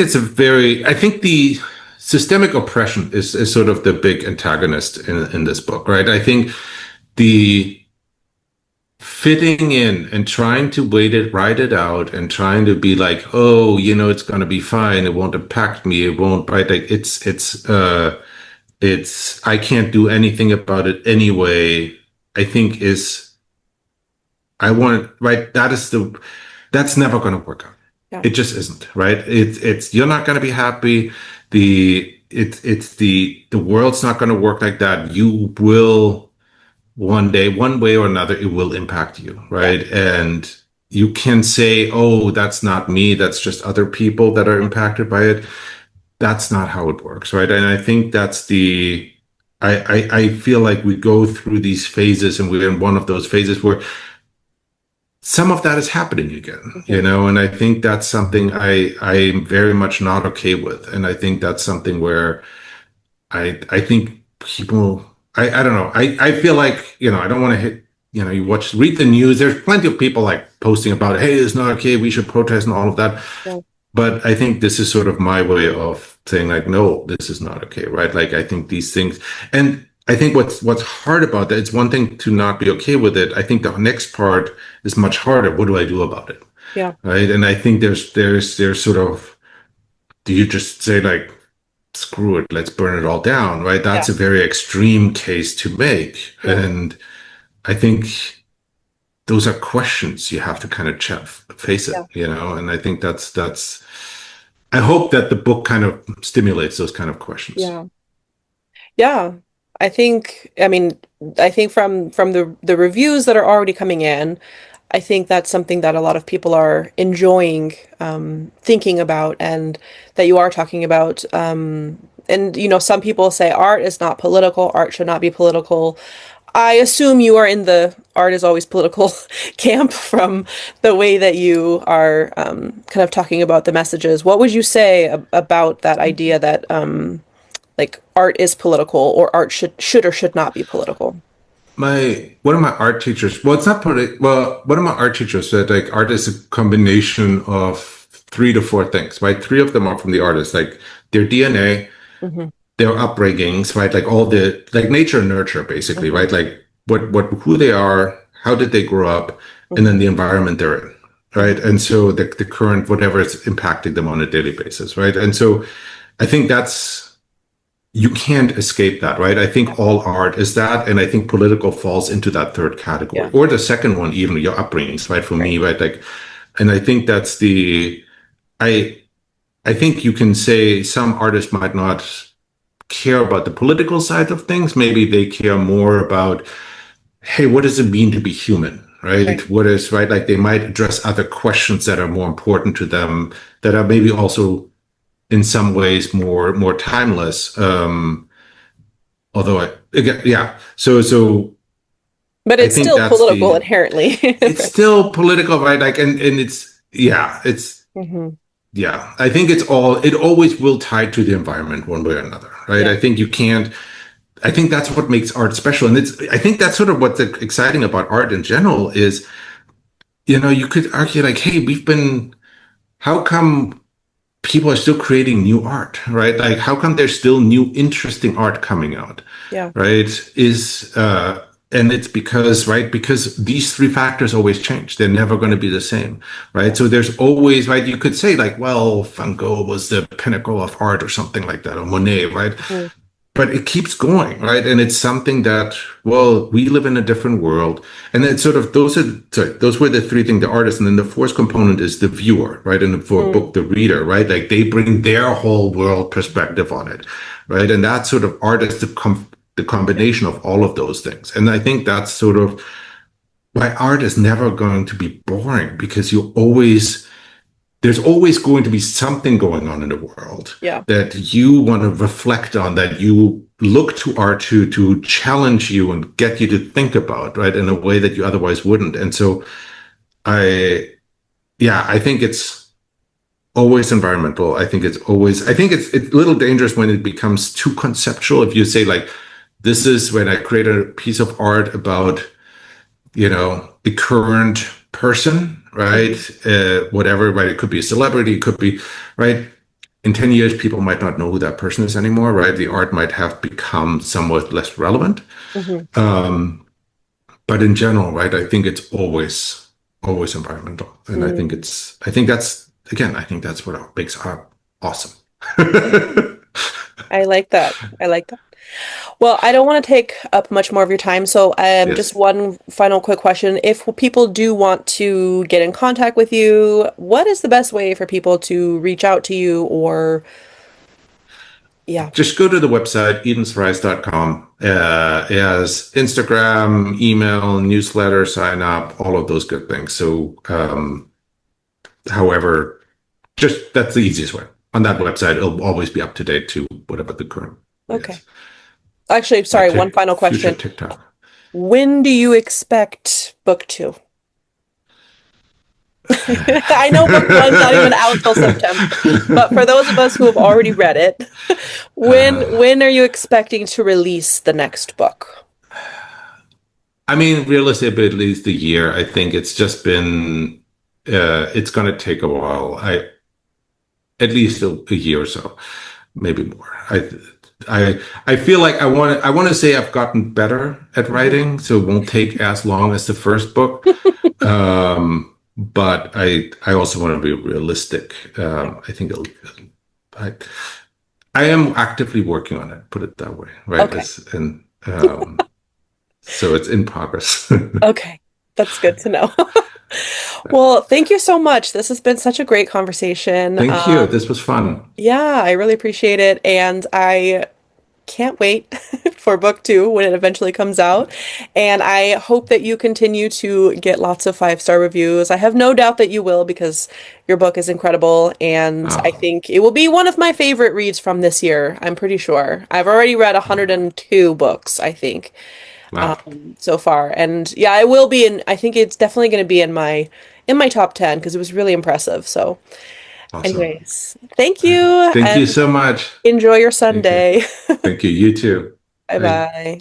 the systemic oppression is sort of the big antagonist in this book, right? I think the fitting in and trying to write it out and trying to be like, oh, it's going to be fine. It won't impact me. It won't, right? Like I can't do anything about it anyway. I think I want, right? That's never going to work out. Yeah, It just isn't, right? You're not going to be happy. The world's not going to work like that. You will one day, one way or another, it will impact you, yeah, right? And you can say, oh, that's not me. That's just other people that are yeah, impacted by it. That's not how it works, right? And I think I feel like we go through these phases and we're in one of those phases where some of that is happening again, mhm, and I think that's something I'm very much not okay with. And I think that's something where I think people, I don't know. I feel like, I don't want to hit. you read the news. There's plenty of people like posting about, hey, it's not okay, we should protest and all of that. Yeah. But I think this is sort of my way of saying like, no, this is not okay, right? Like I think these things, and I think what's hard about that, it's one thing to not be okay with it. I think the next part is much harder. What do I do about it? Yeah. Right. And I think there's sort of, do you just say like, screw it, let's burn it all down, right? Yeah. That's a very extreme case to make. Yeah. And I think those are questions you have to kind of face Yeah. it. And I think I hope that the book kind of stimulates those kind of questions. Yeah. Yeah. I mean, I think from the reviews that are already coming in, I think that's something that a lot of people are enjoying thinking about and that you are talking about. And some people say art is not political, art should not be political. I assume you are in the art is always political camp from the way that you are kind of talking about the messages. What would you say about that idea that like art is political or art should or should not be political? My One of my art teachers, well, it's not well, one of my art teachers said like art is a combination of three to four things, right? Three of them are from the artist, like their DNA, Hmm. their upbringings, right? Like all the like nature and nurture, basically, Hmm. right? Like who they are, how did they grow up, and Hmm. then the environment they're in, right? And so the current whatever is impacting them on a daily basis, right? And so I think that's you can't escape that, right? I Yeah. think all art is that, and I think political falls into that third category, Yeah. or the second one, even your upbringings, right? For Right. me, right? Like, and I think that's the I I think you can say some artists might not care about the political side of things. Maybe they care more about, hey, what does it mean to be human? Right? Right. What is right? Like they might address other questions that are more important to them, that are maybe also in some ways more timeless. Although again, yeah. So But I it's think still that's political the inherently. it's Right. still political, right? Like and it's yeah, it's Hmm. yeah. I think it always will tie to the environment one way or another, right? Yeah. I think you can't I think that's what makes art special. And I think that's sort of what's exciting about art in general is, you could argue like, hey, how come people are still creating new art, right? Like, how come there's still new interesting art coming out, Yeah. right? And it's because, right, because these three factors always change. They're never going to be the same, right? Yeah. So there's always, right, you could say like, well, Van Gogh was the pinnacle of art or something like that, or Monet, right? Mhm. But it keeps going, right? And it's something that, well, we live in a different world. And then sort of those were the three things, the artist. And then the fourth component is the viewer, right? And for a Mm. book, the reader, right? Like they bring their whole world perspective on it, right? And that sort of art is the combination of all of those things. And I think that's sort of why art is never going to be boring because there's always going to be something going on in the world Yeah. that you want to reflect on, that you look to art to challenge you and get you to think about, right, in a way that you otherwise wouldn't. And so I, yeah, I think it's always environmental. I think it's a little dangerous when it becomes too conceptual. If you say like, this is when I create a piece of art about the current person, right? Mhm. Whatever, right? It could be a celebrity, it could be, right? In 10 years, people might not know who that person is anymore, right? The art might have become somewhat less relevant. Mhm. But in general, right, I think it's always environmental. And Mm. I think that's what makes art awesome. I like that. I like that. Well, I don't want to take up much more of your time, so just Yes. one final quick question. If people do want to get in contact with you, what is the best way for people to reach out to you or yeah. Just go to the website, edensrise.com. It has Instagram, email, newsletter, sign up, all of those good things. So, however, just that's the easiest way. On that website, it'll always be up to date to whatever the current Okay. is. Actually, My sorry, one final future question. TikTok. When do you expect book two? I know book one's not even out till September, but for those of us who have already read it, when uh, when are you expecting to release the next book? I mean, realistically, at least a year. I think it's just been, it's going to take a while. At least a year or so, maybe more. I feel like I want to say I've gotten better at Mhm. writing, so it won't take as long as the first book. But I also want to be realistic. I think I I am actively working on it. Put it that way, right? Okay. And so it's in progress. Okay. That's good to know. Well, thank you so much. This has been such a great conversation. Thank you. This was fun. Yeah, I really appreciate it. And I can't wait for book two when it eventually comes out. And I hope that you continue to get lots of five-star reviews. I have no doubt that you will because your book is incredible. And I Oh, think it will be one of my favorite reads from this year. I'm pretty sure. I've already read 102 books, I think, wow. so far. And yeah, I will be in, I think it's definitely going to be in my top 10 because it was really impressive. So, Awesome. anyways, thank you Thank you and so much. enjoy your Thank you. Sunday. Thank you. You too. Bye Bye. bye.